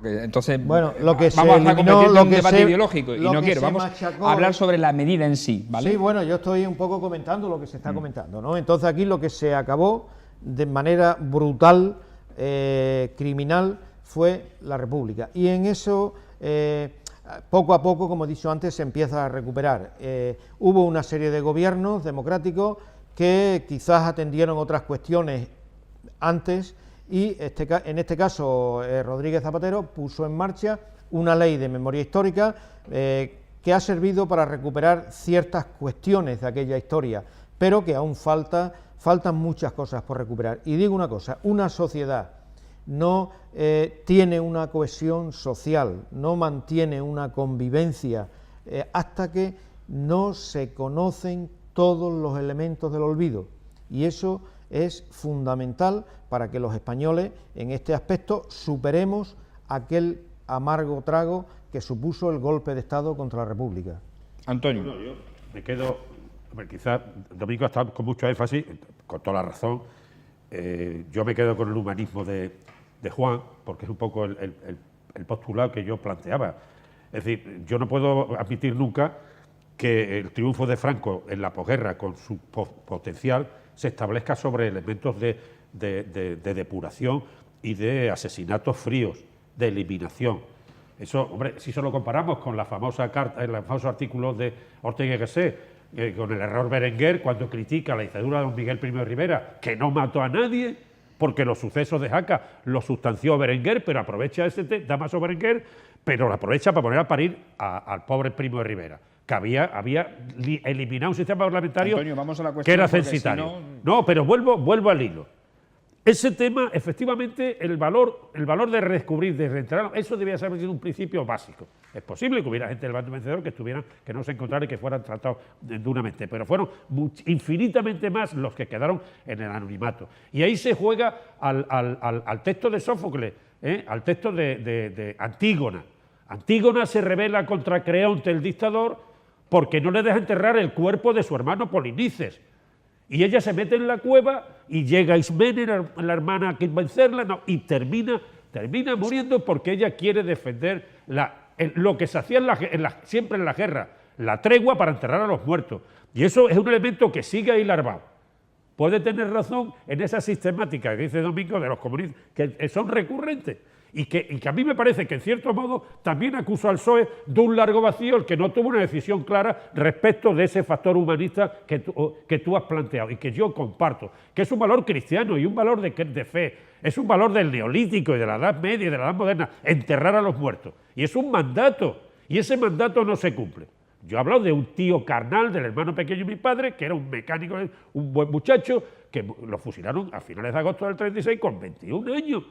Entonces, bueno, lo que vamos se a eliminó, convertirlo en lo un que debate se, ideológico y no quiero, vamos a hablar sobre la medida en sí, ¿vale? Sí, bueno, yo estoy un poco comentando lo que se está comentando, ¿no? Entonces aquí lo que se acabó de manera brutal, criminal, fue la República, y en eso poco a poco, como he dicho antes, se empieza a recuperar. Hubo una serie de gobiernos democráticos que quizás atendieron otras cuestiones antes, y en este caso Rodríguez Zapatero puso en marcha una ley de memoria histórica que ha servido para recuperar ciertas cuestiones de aquella historia, pero que aún faltan muchas cosas por recuperar. Y digo una cosa, una sociedad no tiene una cohesión social, no mantiene una convivencia, hasta que no se conocen todos los elementos del olvido. Y eso es fundamental para que los españoles, en este aspecto, superemos aquel amargo trago que supuso el golpe de Estado contra la República. Antonio. Bueno, yo me quedo, quizás Domingo está con mucho énfasis, con toda la razón. Yo me quedo con el humanismo de Juan, porque es un poco el postulado que yo planteaba. Es decir, yo no puedo admitir nunca que el triunfo de Franco en la posguerra, con su potencial, se establezca sobre elementos de depuración y de asesinatos fríos, de eliminación. Eso, hombre, si se lo comparamos con la famosa carta, el famoso artículo de Ortega y Gasset, con el error Berenguer, cuando critica la dictadura de don Miguel I de Rivera, que no mató a nadie, porque los sucesos de Jaca los sustanció Berenguer, pero aprovecha Damaso Berenguer, pero lo aprovecha para poner a parir al pobre Primo de Rivera, que había eliminado un sistema parlamentario, Antonio, vamos a la cuestión, que era porque censitario. si No, pero vuelvo al hilo. Ese tema, efectivamente, el valor de redescubrir, de reentrar, eso debía ser un principio básico. Es posible que hubiera gente del bando vencedor que no se encontrara y que fueran tratados duramente, pero fueron infinitamente más los que quedaron en el anonimato. Y ahí se juega al texto de Sófocles, al texto de Antígona. Antígona se rebela contra Creonte, el dictador, porque no le deja enterrar el cuerpo de su hermano Polinices. Y ella se mete en la cueva y llega Ismene, la hermana, a vencerla, y termina muriendo porque ella quiere defender lo que se hacía siempre en la guerra, la tregua para enterrar a los muertos. Y eso es un elemento que sigue ahí larvado. Puede tener razón en esa sistemática que dice Domingo de los comunistas, que son recurrentes. Y que a mí me parece que, en cierto modo, también acusa al PSOE de un largo vacío, el que no tuvo una decisión clara respecto de ese factor humanista que tú has planteado y que yo comparto, que es un valor cristiano y un valor de fe, es un valor del neolítico y de la Edad Media y de la Edad Moderna, enterrar a los muertos. Y es un mandato, y ese mandato no se cumple. Yo he hablado de un tío carnal del hermano pequeño de mi padre, que era un mecánico, un buen muchacho, que lo fusilaron a finales de agosto del 36 con 21 años.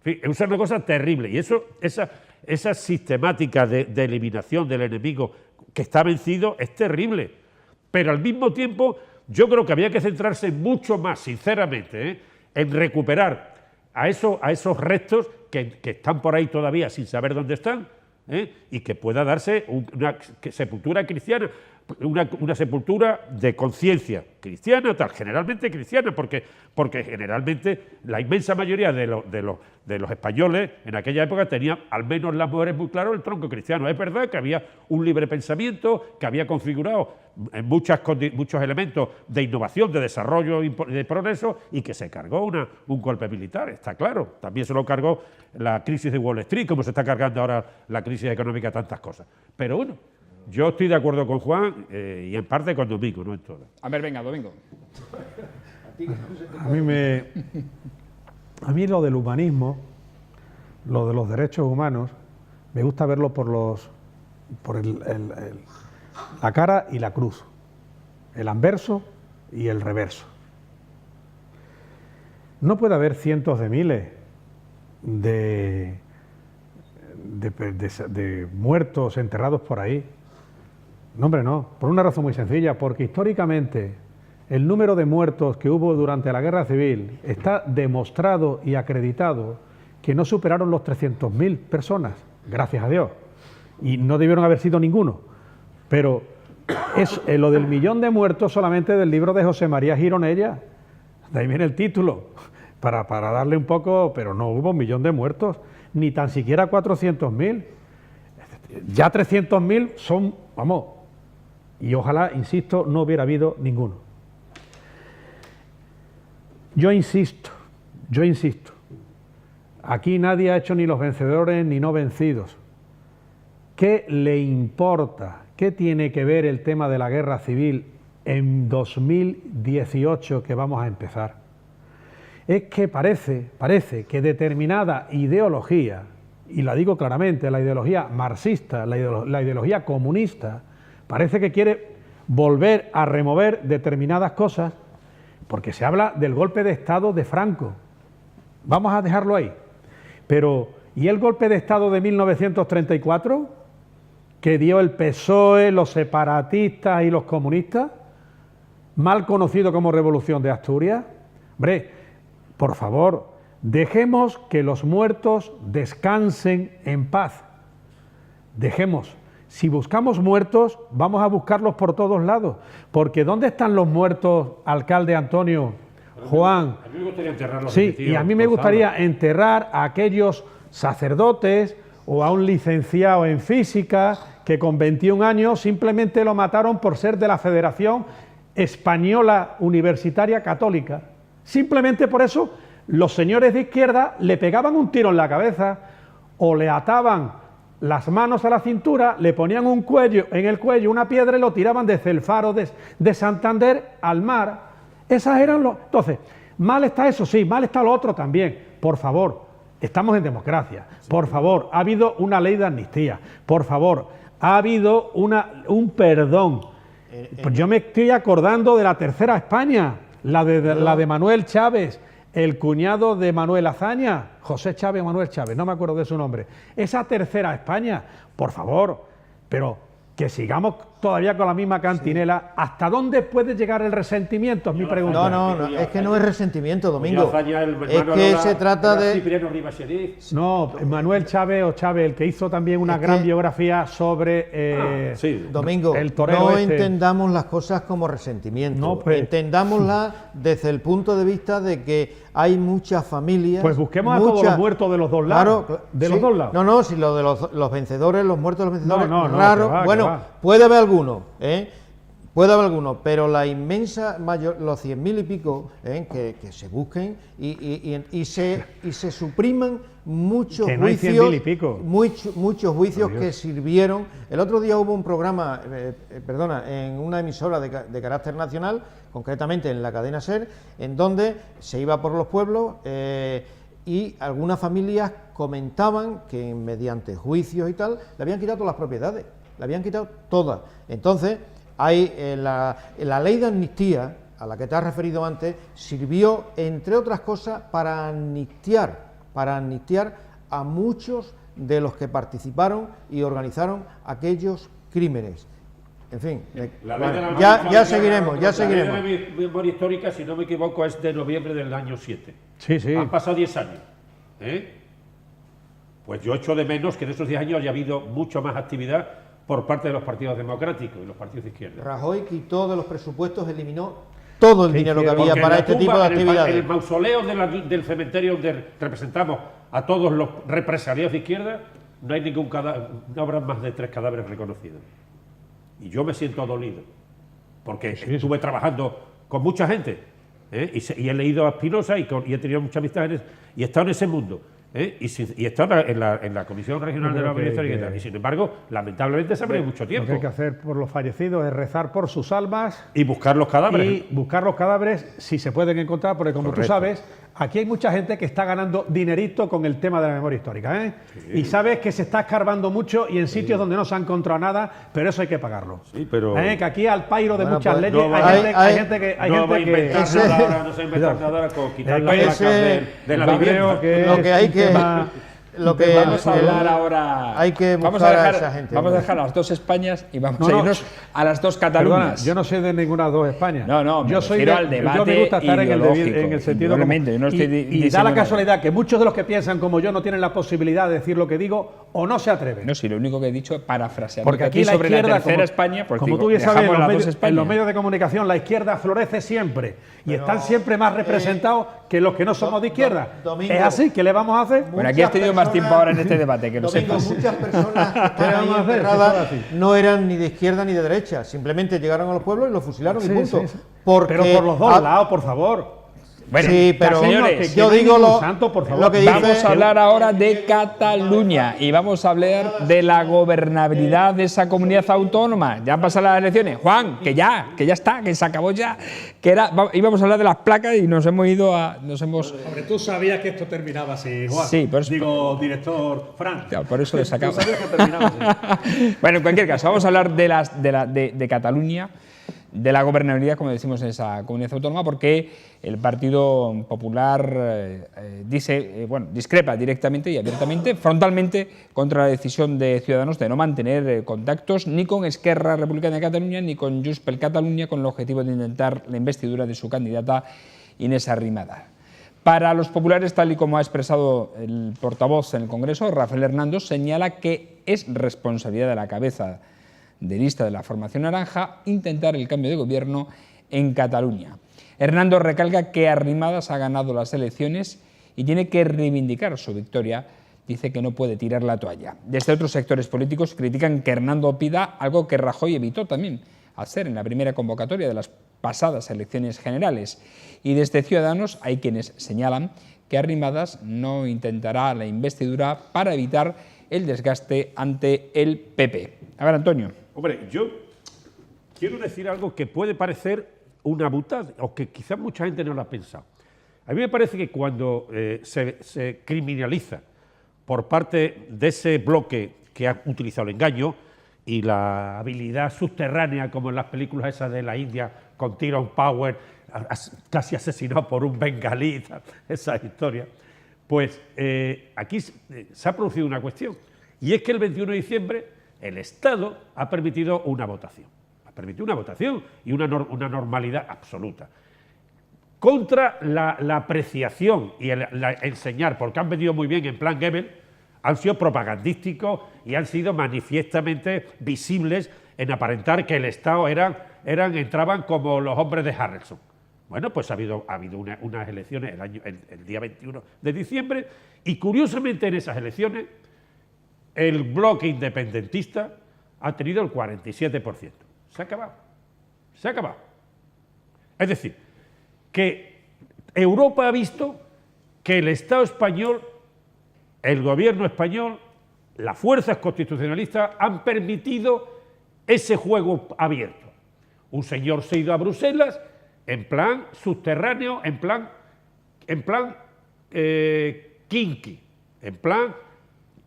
Es una cosa terrible, y esa sistemática de eliminación del enemigo que está vencido es terrible, pero al mismo tiempo yo creo que había que centrarse mucho más, sinceramente, en recuperar a esos restos que están por ahí todavía sin saber dónde están, y que pueda darse una sepultura cristiana, una sepultura de conciencia cristiana, generalmente cristiana, porque generalmente la inmensa mayoría de los españoles en aquella época tenían, al menos las mujeres, muy claro el tronco cristiano. Es verdad que había un libre pensamiento, que había configurado muchos elementos de innovación, de desarrollo y de progreso, y que se cargó un golpe militar, está claro. También se lo cargó la crisis de Wall Street, como se está cargando ahora la crisis económica, tantas cosas. Pero bueno, yo estoy de acuerdo con Juan y en parte con Domingo, no en todo. A ver, venga, Domingo. A mí lo del humanismo, lo de los derechos humanos, me gusta verlo por la cara y la cruz, el anverso y el reverso. No puede haber cientos de miles de muertos enterrados por ahí. No, hombre, no, por una razón muy sencilla, porque históricamente el número de muertos que hubo durante la Guerra Civil está demostrado y acreditado que no superaron los 300.000 personas, gracias a Dios, y no debieron haber sido ninguno, pero es lo del 1.000.000 de muertos solamente del libro de José María Gironella, de ahí viene el título, para darle un poco, pero no hubo 1.000.000 de muertos, ni tan siquiera 400.000, ya 300.000 son, vamos, y ojalá, insisto, no hubiera habido ninguno. Yo insisto, aquí nadie ha hecho ni los vencedores ni no vencidos. ¿Qué le importa? ¿Qué tiene que ver el tema de la guerra civil en 2018 que vamos a empezar? Es que parece que determinada ideología, y la digo claramente, la ideología marxista, la ideología comunista, parece que quiere volver a remover determinadas cosas, porque se habla del golpe de Estado de Franco. Vamos a dejarlo ahí. Pero, ¿y el golpe de Estado de 1934? Que dio el PSOE, los separatistas y los comunistas, mal conocido como Revolución de Asturias. Hombre, por favor, dejemos que los muertos descansen en paz. Dejemos. Si buscamos muertos, vamos a buscarlos por todos lados. Porque ¿dónde están los muertos, alcalde Antonio, Juan? A mí me gustaría enterrarlos. Sí, y a mí me gustaría enterrar a aquellos sacerdotes o a un licenciado en física que con 21 años simplemente lo mataron por ser de la Federación Española Universitaria Católica. Simplemente por eso los señores de izquierda le pegaban un tiro en la cabeza o le ataban las manos a la cintura, le ponían en el cuello una piedra y lo tiraban desde el faro de Santander al mar. Esas eran los... Entonces, mal está eso, sí, mal está lo otro también. Por favor, estamos en democracia. Por favor, ha habido una ley de amnistía. Por favor, ha habido un perdón. Pues yo me estoy acordando de la tercera España, la de Manuel Chávez, el cuñado de Manuel Azaña, José Chávez, Manuel Chávez, no me acuerdo de su nombre. Esa tercera España, por favor, pero que sigamos todavía con la misma cantinela. ¿Hasta dónde puede llegar el resentimiento? Es mi pregunta. No, es que no es resentimiento, Domingo. Es que se trata de... No, Manuel Chávez o Chávez, el que hizo también una gran biografía sobre Domingo, el torero no entendamos las cosas como resentimiento. No, pues, entendámoslas desde el punto de vista de que hay muchas familias... Pues busquemos a todos los muertos de los dos lados. Claro, los dos lados. No, si lo de los vencedores, los muertos de los vencedores, raro. Bueno, puede haber algunos, puede haber algunos, pero la inmensa mayor, los 100.000 y pico, que se busquen y se supriman muchos que no hay juicios, 100.000 y pico. Muchos juicios que sirvieron. El otro día hubo un programa, en una emisora de carácter nacional, concretamente en la cadena SER, en donde se iba por los pueblos y algunas familias comentaban que mediante juicios y tal le habían quitado todas las propiedades. La habían quitado todas. Entonces, hay la ley de amnistía, a la que te has referido antes, sirvió, entre otras cosas, para amnistiar a muchos de los que participaron y organizaron aquellos crímenes. En fin, ya seguiremos. La ley de memoria histórica, si no me equivoco, es de noviembre del año 7. Sí. Han pasado 10 años. Pues yo echo de menos que en esos 10 años haya habido mucho más actividad por parte de los partidos democráticos y los partidos de izquierda. Rajoy quitó de los presupuestos, eliminó todo el dinero que había para este tipo de actividades. En el mausoleo del cementerio donde representamos a todos los represaliados de izquierda, no hay ningún cadáver, no habrá más de 3 cadáveres reconocidos. Y yo me siento dolido, porque estuve trabajando con mucha gente, y he leído a Spinoza y he tenido mucha amistad y he estado en ese mundo. Y está en la Comisión Regional de la Memoria Histórica y sin embargo, lamentablemente se ha perdido mucho tiempo. Lo que hay que hacer por los fallecidos es rezar por sus almas y buscar los cadáveres. Y buscar los cadáveres si se pueden encontrar, porque como tú sabes, aquí hay mucha gente que está ganando dinerito con el tema de la memoria histórica, Sí. Y sabes que se está escarbando mucho y en sitios donde no se ha encontrado nada, pero eso hay que pagarlo. Sí, pero... Que aquí al pairo de muchas pues, leyes hay gente que... No va a inventar nada, no se inventar nada con quitar las placas de la vivienda. Lo que hay que... Vamos a hablar ahora. Hay que buscar a esa gente. Vamos a dejar a las dos Españas y vamos a irnos a las dos Cataluñas. Perdona, yo no soy de ninguna de dos Españas. No, yo soy al debate. Yo me gusta estar en el sentido. Y da la casualidad que muchos de los que piensan como yo no tienen la posibilidad de decir lo que digo o no se atreven. No, sí, lo único que he dicho es parafrasear. Porque aquí la sobre izquierda, la tercera España, pues como tú bien sabes, en los medios de comunicación la izquierda florece siempre y están siempre más representados que los que no somos de izquierda. Domingo, ¿es así? ¿Qué le vamos a hacer? Bueno, aquí has tenido más tiempo ahora en este debate, que lo sepas. Muchas personas que están ahí enterradas no eran ni de izquierda ni de derecha, simplemente llegaron a los pueblos y los fusilaron y punto. Sí. Pero por los dos lados, por favor. Bueno, sí, pero señores, yo digo lo que dice... Vamos a hablar ahora de Cataluña y vamos a hablar de la gobernabilidad de esa comunidad autónoma. Ya han pasado las elecciones. Juan, que ya está, que se acabó ya. Íbamos a hablar de las placas y nos hemos ido a... Hombre, tú sabías que esto terminaba así, Juan. Sí, por eso... Digo, director Frank. Claro, por eso le sacaba. Tú sabías que terminaba así. Bueno, en cualquier caso, vamos a hablar de Cataluña. de la gobernabilidad, como decimos en esa comunidad autónoma, porque el Partido Popular discrepa directamente y abiertamente, frontalmente, contra la decisión de Ciudadanos de no mantener contactos ni con Esquerra Republicana de Cataluña ni con Junts per Catalunya, con el objetivo de intentar la investidura de su candidata Inés Arrimadas. Para los populares, tal y como ha expresado el portavoz en el Congreso, Rafael Hernando, señala que es responsabilidad de la cabeza de lista de la formación naranja intentar el cambio de gobierno en Cataluña. Hernando recalca que Arrimadas ha ganado las elecciones y tiene que reivindicar su victoria. Dice que no puede tirar la toalla. Desde otros sectores políticos critican que Hernando pida algo que Rajoy evitó también hacer en la primera convocatoria de las pasadas elecciones generales. Y desde Ciudadanos hay quienes señalan que Arrimadas no intentará la investidura para evitar el desgaste ante el PP. A ver, Antonio. Hombre, yo quiero decir algo que puede parecer una butada, o que quizás mucha gente no lo ha pensado. A mí me parece que cuando se criminaliza por parte de ese bloque que ha utilizado el engaño y la habilidad subterránea, como en las películas esas de la India, con Tyrone Power, casi asesinado por un bengalí, esa historia, pues aquí se ha producido una cuestión, y es que el 21 de diciembre el Estado ha permitido una votación. Ha permitido una votación y una normalidad absoluta. Contra la apreciación y el enseñar, porque han venido muy bien en plan Goebbels, han sido propagandísticos y han sido manifiestamente visibles en aparentar que el Estado entraban como los hombres de Harrelson. Bueno, pues ha habido unas elecciones el día 21 de diciembre y curiosamente en esas elecciones el bloque independentista ha tenido el 47%. Se ha acabado. Se ha acabado. Es decir, que Europa ha visto que el Estado español, el gobierno español, las fuerzas constitucionalistas han permitido ese juego abierto. Un señor se ha ido a Bruselas en plan subterráneo, en plan kinky, en plan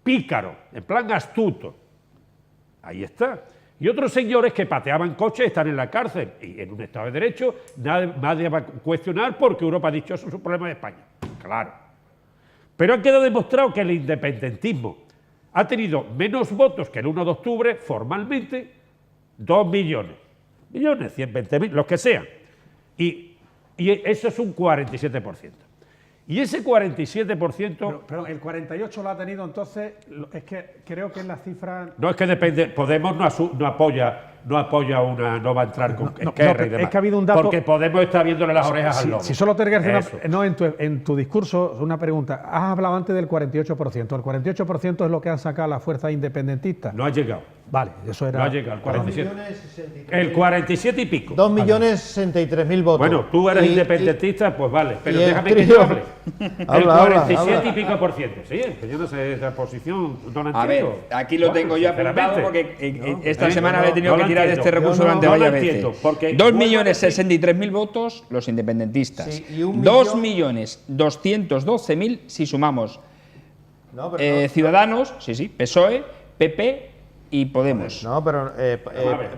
pícaro, en plan astuto. Ahí está. Y otros señores que pateaban coches están en la cárcel. Y en un Estado de Derecho nadie va a cuestionar porque Europa ha dicho eso es un problema de España. Claro. Pero ha quedado demostrado que el independentismo ha tenido menos votos que el 1 de octubre, formalmente, 2 millones. 120.000, los que sean. Y eso es un 47%. Y ese 47%... Pero el 48% lo ha tenido entonces, es que creo que en las cifras... No, es que depende, Podemos no apoya no va a entrar con Esquerra y demás. Es que ha habido un dato... Porque Podemos está viéndole las orejas al lobo. Si solo te en tu discurso, una pregunta. Has hablado antes del 48%. El 48% es lo que han sacado las fuerzas independentistas. No ha llegado. Vale, eso era... No ha llegado, el 47. El 47 y pico. 2.063.000 votos. Bueno, tú eres independentista, pues vale, pero déjame que yo hable. El 47 y pico por ciento. Sí, es que yo no sé esa posición, no la entiendo. A ver, aquí lo tengo yo apuntado porque esta semana he tenido que tirar este recurso durante varias veces. 2.063.000 votos los independentistas. Sí, y 2.212.000 si sumamos Ciudadanos, PSOE, PP y Podemos. No, pero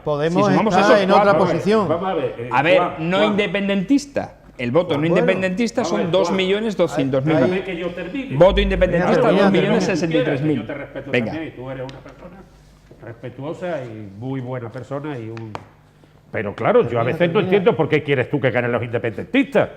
Podemos si sumamos está esos en otra posición. Vamos a ver, no independentista. El voto no independentista son 2.200.000. Voto independentista 2.063.000. Venga. También, y tú eres una persona respetuosa y muy buena persona pero claro, yo a veces no entiendo por qué quieres tú que ganen los independentistas.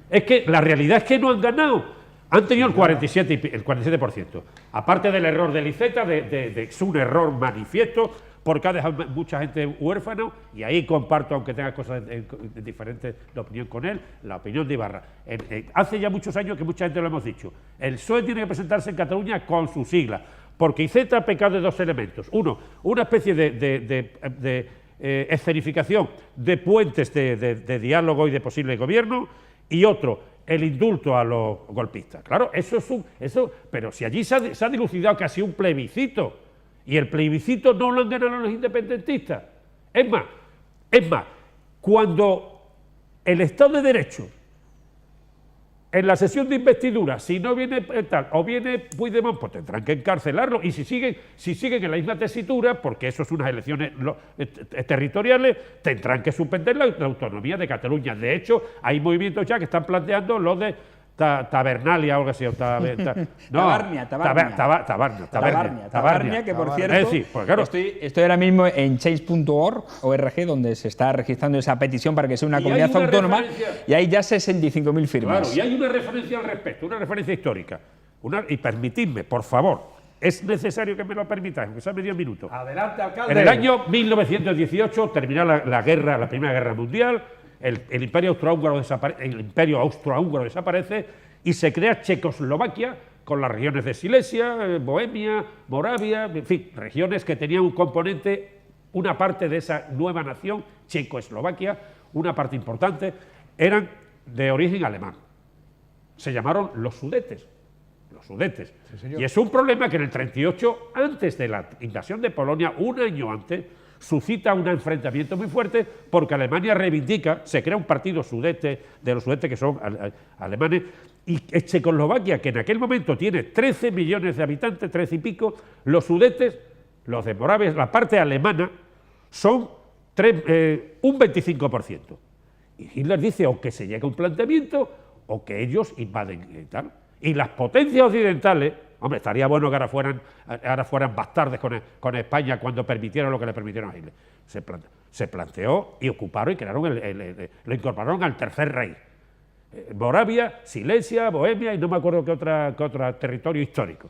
Es que la realidad es que no han ganado. Han tenido el 47%. Aparte del error de Iceta, es un error manifiesto, porque ha dejado mucha gente huérfana, y ahí comparto, aunque tenga cosas diferentes de opinión con él, la opinión de Ibarra. Hace ya muchos años que mucha gente lo hemos dicho. El PSOE tiene que presentarse en Cataluña con su sigla, porque Iceta ha pecado de dos elementos. Uno, una especie de escenificación de puentes de diálogo y de posible gobierno, y otro, el indulto a los golpistas. Claro, pero si allí se ha dilucidado que ha sido un plebiscito, y el plebiscito no lo han ganado los independentistas. Es más, cuando el Estado de Derecho en la sesión de investidura, si no viene tal o viene Puigdemont, pues tendrán que encarcelarlo. Y si siguen en la misma tesitura, porque eso es unas elecciones territoriales, tendrán que suspender la autonomía de Cataluña. De hecho, hay movimientos ya que están planteando lo de Tabernalia o algo así. Tabarnia, que por cierto, pues claro, estoy ahora mismo en change.org, donde se está registrando esa petición para que sea una comunidad autónoma, y hay ya 65.000 firmas. Claro, y hay una referencia al respecto, una referencia histórica. Y permitidme, por favor, es necesario que me lo permitáis, aunque sea medio minuto. Adelante, alcalde. En el año 1918 terminó la Primera Guerra Mundial. El Imperio Austrohúngaro desaparece y se crea Checoslovaquia con las regiones de Silesia, Bohemia, Moravia, en fin, regiones que tenían un componente, una parte de esa nueva nación, Checoslovaquia, una parte importante, eran de origen alemán. Se llamaron los Sudetes. Los Sudetes. Sí, y es un problema que en el 38, antes de la invasión de Polonia, un año antes, suscita un enfrentamiento muy fuerte porque Alemania reivindica, se crea un partido sudete, de los sudetes que son alemanes, y Checoslovaquia, que en aquel momento tiene 13 millones de habitantes, 13 y pico, los sudetes, los de Moravia, la parte alemana, son un 25%. Y Hitler dice o que se llega a un planteamiento o que ellos invaden y tal. Y las potencias occidentales, hombre, estaría bueno que ahora fueran bastardes con España cuando permitieron lo que le permitieron a Hitler. Se planteó y ocuparon y crearon lo incorporaron al Tercer Reich. Moravia, Silesia, Bohemia y no me acuerdo qué otro territorio histórico,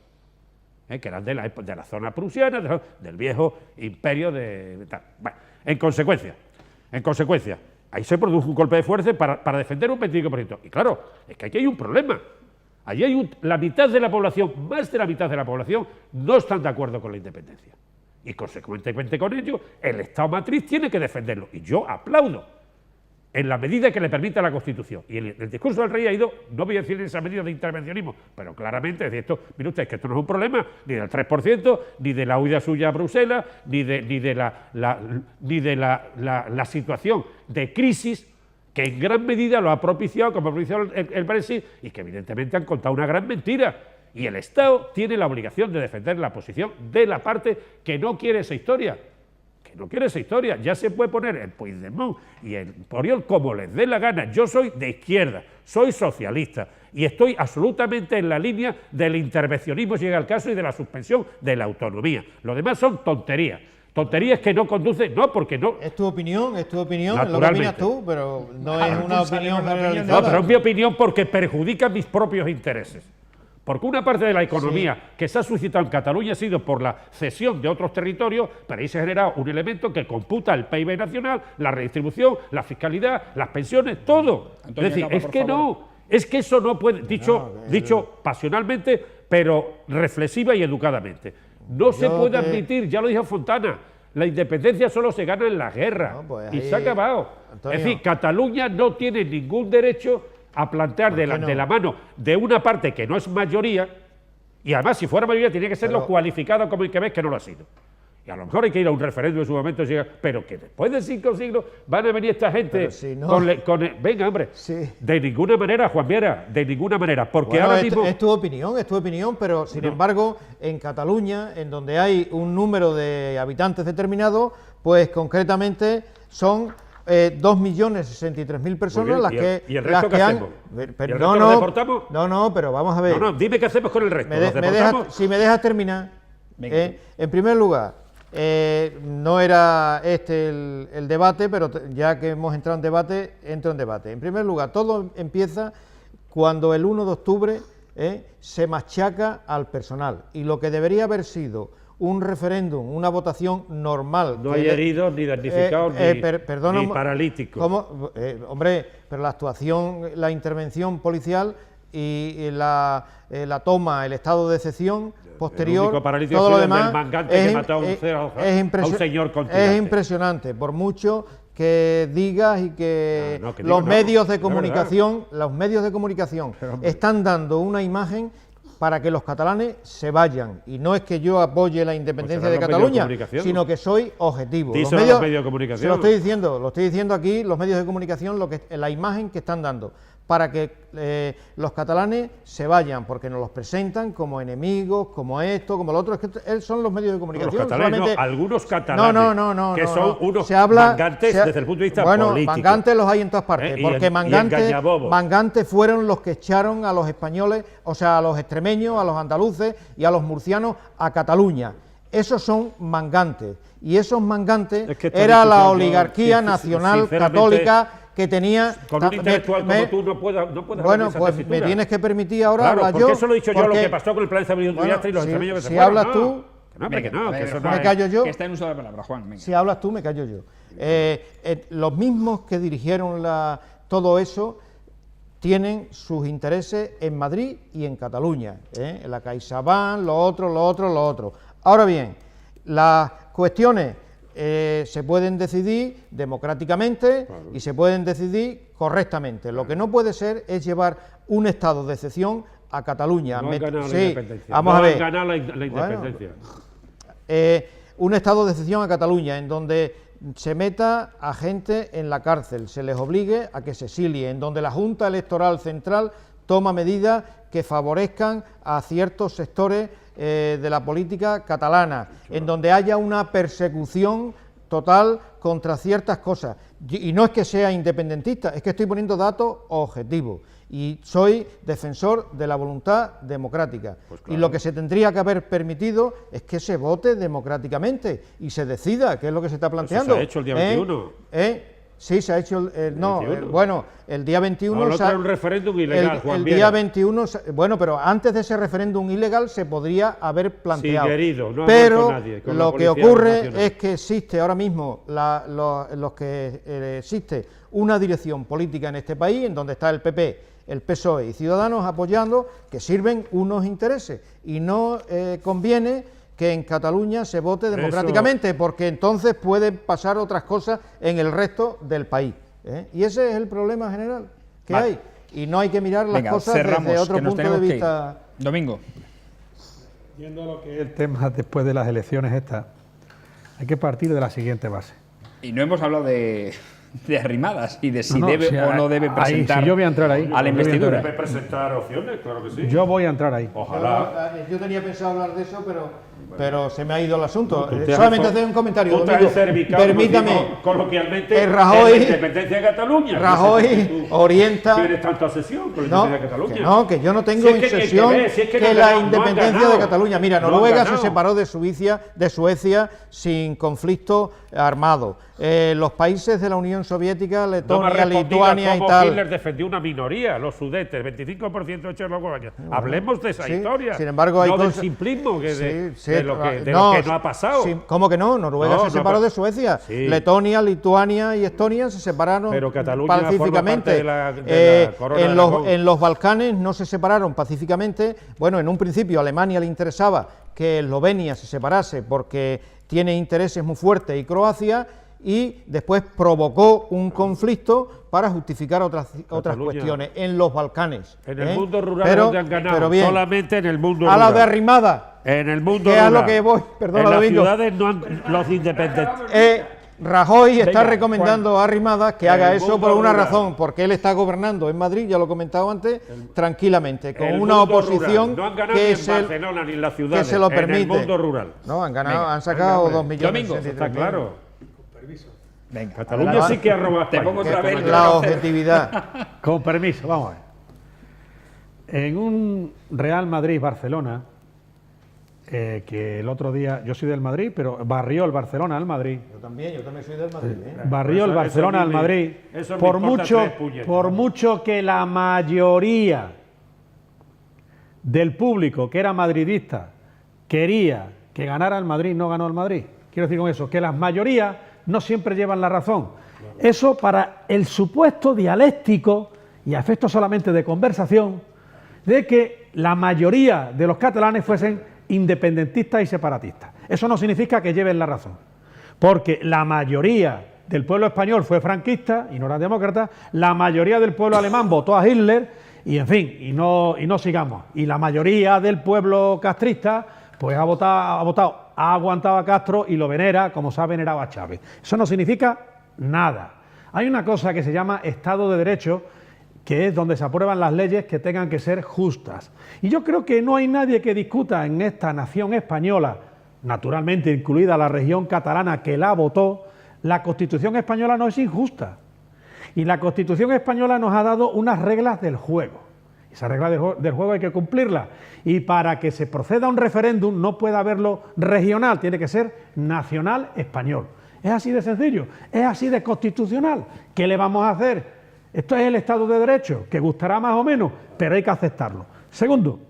que eran de la zona prusiana, del viejo imperio de tal. Bueno, en consecuencia, ahí se produjo un golpe de fuerza para defender un 25%. Y claro, es que aquí hay un problema. Allí hay la mitad de la población, más de la mitad de la población, no están de acuerdo con la independencia. Y consecuentemente con ello, el Estado matriz tiene que defenderlo. Y yo aplaudo, en la medida que le permita la Constitución. Y el discurso del rey ha ido, no voy a decir en esa medida de intervencionismo, pero claramente es de esto, mire usted, que esto no es un problema ni del 3%, ni de la huida suya a Bruselas, ni de la situación de crisis que en gran medida lo ha propiciado, como ha propiciado el Brexit, y que evidentemente han contado una gran mentira. Y el Estado tiene la obligación de defender la posición de la parte que no quiere esa historia. Que no quiere esa historia. Ya se puede poner el Puigdemont y el Oriol como les dé la gana. Yo soy de izquierda, soy socialista y estoy absolutamente en la línea del intervencionismo, si llega el caso, y de la suspensión de la autonomía. Lo demás son tonterías. Tonterías que no conducen, no, porque no... Es tu opinión, lo que opinas tú, pero no es una opinión generalizada. No, pero es mi opinión porque perjudica mis propios intereses. Porque una parte de la economía que se ha suscitado en Cataluña ha sido por la cesión de otros territorios, pero ahí se ha generado un elemento que computa el PIB nacional, la redistribución, la fiscalidad, las pensiones, todo. Antonio, es decir, Capa, es que no, es que eso no puede, dicho pasionalmente, pero reflexiva y educadamente. No se puede admitir, ya lo dijo Fontana, la independencia solo se gana en la guerra, no, pues y se ha acabado. Antonio, es decir, Cataluña no tiene ningún derecho a plantear de la mano de una parte que no es mayoría, y además si fuera mayoría tenía que serlo cualificado como el que ves que no lo ha sido. Y a lo mejor hay que ir a un referéndum en su momento, pero que después de 5 siglos van a venir esta gente si no, venga, hombre, sí. De ninguna manera, Juan Viera, de ninguna manera, porque bueno, ahora mismo... Es tu opinión, pero sin embargo, en Cataluña, en donde hay un número de habitantes determinado, pues concretamente son 2.063.000 personas bien, las que... ¿Y el resto qué hacemos? Pero, ¿Y el resto lo deportamos? No, pero vamos a ver. Dime qué hacemos con el resto. Si me dejas terminar, en primer lugar, no era este el debate, pero ya que hemos entrado en debate, entro en debate. En primer lugar, todo empieza cuando el 1 de octubre se machaca al personal, y lo que debería haber sido un referéndum, una votación normal. No hay heridos, ni damnificados, ni paralíticos. Hombre, pero la actuación, la intervención policial y la toma, el estado de excepción posterior, todo lo demás es impresionante, por mucho que digas y que los medios de comunicación están dando una imagen para que los catalanes se vayan. Y no es que yo apoye la independencia de Cataluña, sino que soy objetivo. Los medios de comunicación. Lo estoy diciendo aquí, los medios de comunicación, la imagen que están dando. para que los catalanes se vayan, porque nos los presentan como enemigos, como esto, como lo otro. Es que son los medios de comunicación. Los catalanes, solamente... algunos catalanes, que son unos se habla, mangantes desde el punto de vista bueno, político. mangantes los hay en todas partes, porque mangantes fueron los que echaron a los españoles, o sea, a los extremeños, a los andaluces y a los murcianos a Cataluña. Esos son mangantes, y esos mangantes era la oligarquía nacional católica que tenía... Con un intelectual como tú no puedes bueno, pues me tienes que permitir ahora hablar yo. Porque eso lo he dicho yo, lo que pasó con el plan de estabilidad y los extremeños que se fueron. Si hablas tú... Me callo yo. Que está en uso de la palabra, Juan. Venga. Si hablas tú, me callo yo. Los mismos que dirigieron todo eso tienen sus intereses en Madrid y en Cataluña. En la CaixaBank, lo otro. Ahora bien, las cuestiones se pueden decidir democráticamente, claro, y se pueden decidir correctamente. Lo que no puede ser es llevar un estado de excepción a Cataluña. No han ganado la independencia. Vamos a ver. Han ganado la independencia. Bueno, un estado de excepción a Cataluña, en donde se meta a gente en la cárcel, se les obligue a que se exilie, en donde la Junta Electoral Central toma medidas que favorezcan a ciertos sectores de la política catalana, en donde haya una persecución total contra ciertas cosas. Y no es que sea independentista, es que estoy poniendo datos objetivos. Y soy defensor de la voluntad democrática. Pues claro. Y lo que se tendría que haber permitido es que se vote democráticamente y se decida, que es lo que se está planteando. Pues se ha hecho el día 21. Sí, se ha hecho el día 21... No, era un referéndum ilegal, el día 21, bueno, pero antes de ese referéndum ilegal se podría haber planteado. Sí, querido, no ha pero muerto nadie, lo que ocurre es que existe ahora mismo existe una dirección política en este país, en donde está el PP, el PSOE y Ciudadanos apoyando, que sirven unos intereses, y no conviene que en Cataluña se vote democráticamente, porque entonces pueden pasar otras cosas en el resto del país. Y ese es el problema general que hay. Y no hay que mirar las cosas desde otro punto de vista. Domingo. Viendo lo que es el tema después de las elecciones estas, hay que partir de la siguiente base. Y no hemos hablado de Arrimadas y de si debe o no debe presentar yo voy a entrar ahí, a la investidura. Debe presentar opciones, claro que sí. Yo voy a entrar ahí. Ojalá. Yo tenía pensado hablar de eso, pero se me ha ido el asunto. Solamente hacer un comentario. Domingo, permítame. Coloquialmente, Rajoy, la independencia de Cataluña. Rajoy orienta. ¿Tienes tanta obsesión con la independencia de Cataluña? Que yo no tengo obsesión que la independencia de Cataluña. Mira, Noruega se separó de Suecia sin conflicto armado. Los países de la Unión Soviética, Letonia, Lituania y tal. Hitler defendió una minoría, los Sudetes, 25% de Checoslovaquia. Hablemos de esa historia. Sin embargo, hay del simplismo de lo que no ha pasado. ¿Cómo que no? Noruega se separó de Suecia. Sí. Letonia, Lituania y Estonia se separaron pacíficamente. En los Balcanes no se separaron pacíficamente. Bueno, en un principio Alemania le interesaba que Eslovenia se separase porque tiene intereses muy fuertes y Croacia, y después provocó un conflicto para justificar otras cuestiones en los Balcanes. En el mundo rural donde han ganado, solamente en el mundo rural. A la de Arrimada. En el mundo rural. Que es a lo que voy, perdona, Domingo. En las ciudades no han, los independientes. Rajoy está recomendando a Arrimadas que haga eso por una razón, porque él está gobernando en Madrid, ya lo he comentado antes, tranquilamente, con una oposición que se lo permite. En el mundo rural. No, han ganado, han sacado 2 millones. Domingo, está claro. Con permiso. Venga, Cataluña sí que ha robado. Te pongo otra vez la objetividad. Con permiso, vamos a ver. En un Real Madrid-Barcelona, que el otro día, yo soy del Madrid, pero barrió el Barcelona al Madrid. Yo también soy del Madrid. Barrió el Barcelona al Madrid, por mucho que la mayoría del público que era madridista quería que ganara el Madrid, no ganó el Madrid. Quiero decir con eso, que las mayorías no siempre llevan la razón. Eso para el supuesto dialéctico y a efectos solamente de conversación, de que la mayoría de los catalanes fuesen independentistas y separatistas. Eso no significa que lleven la razón, porque la mayoría del pueblo español fue franquista y no era demócrata, la mayoría del pueblo alemán votó a Hitler y en fin, y no sigamos. Y la mayoría del pueblo castrista pues ha aguantado a Castro y lo venera como se ha venerado a Chávez. Eso no significa nada. Hay una cosa que se llama Estado de Derecho, que es donde se aprueban las leyes que tengan que ser justas. Y yo creo que no hay nadie que discuta en esta nación española, naturalmente incluida la región catalana que la votó, la Constitución española no es injusta. Y la Constitución española nos ha dado unas reglas del juego. Esas reglas del juego hay que cumplirlas. Y para que se proceda a un referéndum no puede haberlo regional, tiene que ser nacional español. Es así de sencillo, es así de constitucional. ¿Qué le vamos a hacer? Esto es el Estado de Derecho, que gustará más o menos, pero hay que aceptarlo. Segundo,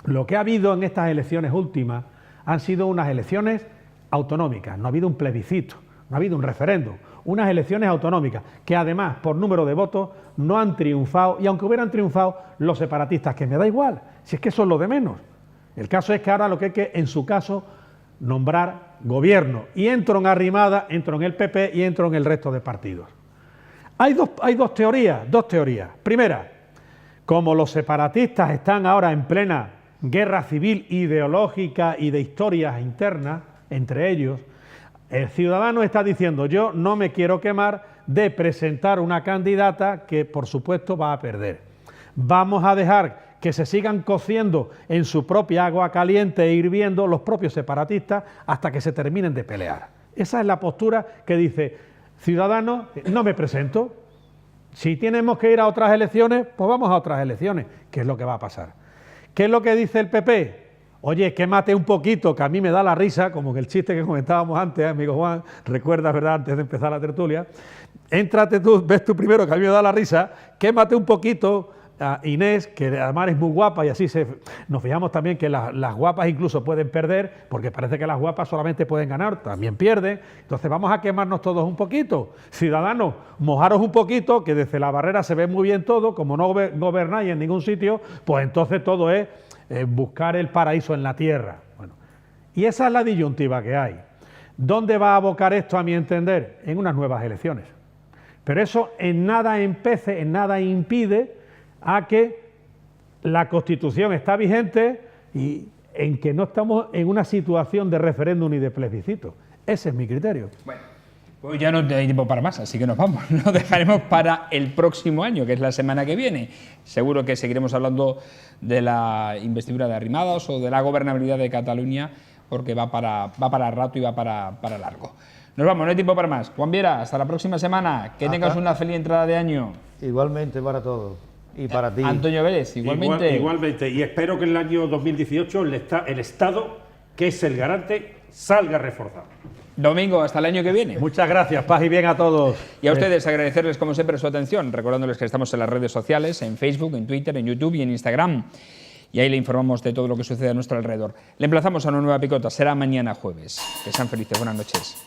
lo que ha habido en estas elecciones últimas han sido unas elecciones autonómicas, no ha habido un plebiscito, no ha habido un referéndum, unas elecciones autonómicas que además por número de votos no han triunfado, y aunque hubieran triunfado los separatistas, que me da igual, si es que eso es lo de menos. El caso es que ahora lo que hay que, en su caso, nombrar gobierno, y entro en Arrimada, entro en el PP y entro en el resto de partidos. Hay dos teorías. Primera, como los separatistas están ahora en plena guerra civil ideológica y de historias internas entre ellos, el ciudadano está diciendo: yo no me quiero quemar de presentar una candidata que por supuesto va a perder. Vamos a dejar que se sigan cociendo en su propia agua caliente e hirviendo los propios separatistas hasta que se terminen de pelear. Esa es la postura que dice: ciudadanos, no me presento. Si tenemos que ir a otras elecciones, pues vamos a otras elecciones, que es lo que va a pasar. ¿Qué es lo que dice el PP? Oye, quémate un poquito, que a mí me da la risa, como en el chiste que comentábamos antes, amigo Juan, recuerdas, ¿verdad?, antes de empezar la tertulia. Éntrate tú, ves tú primero, que a mí me da la risa, quémate un poquito a Inés, que además es muy guapa, y así nos fijamos también que las guapas incluso pueden perder, porque parece que las guapas solamente pueden ganar, también pierden. Entonces vamos a quemarnos todos un poquito. Ciudadanos, mojaros un poquito, que desde la barrera se ve muy bien todo, como no gobernáis en ningún sitio, pues entonces todo es buscar el paraíso en la tierra. Bueno, y esa es la disyuntiva que hay. ¿Dónde va a abocar esto, a mi entender? En unas nuevas elecciones. Pero eso en nada impide a que la Constitución está vigente y en que no estamos en una situación de referéndum ni de plebiscito. Ese es mi criterio. Bueno, pues ya no hay tiempo para más, así que nos vamos. Lo dejaremos para el próximo año, que es la semana que viene. Seguro que seguiremos hablando de la investidura de Arrimadas o de la gobernabilidad de Cataluña, porque va para rato y va para largo. Nos vamos, no hay tiempo para más. Juan Viera, hasta la próxima semana. Que tengas una feliz entrada de año. Igualmente para todos. Y para ti. Antonio Vélez, igualmente. Igualmente. Y espero que en el año 2018 el Estado, que es el garante, salga reforzado. Domingo, hasta el año que viene. Muchas gracias, paz y bien a todos. Y a ustedes agradecerles como siempre su atención, recordándoles que estamos en las redes sociales, en Facebook, en Twitter, en YouTube y en Instagram. Y ahí le informamos de todo lo que sucede a nuestro alrededor. Le emplazamos a una nueva picota, será mañana jueves. Que sean felices, buenas noches.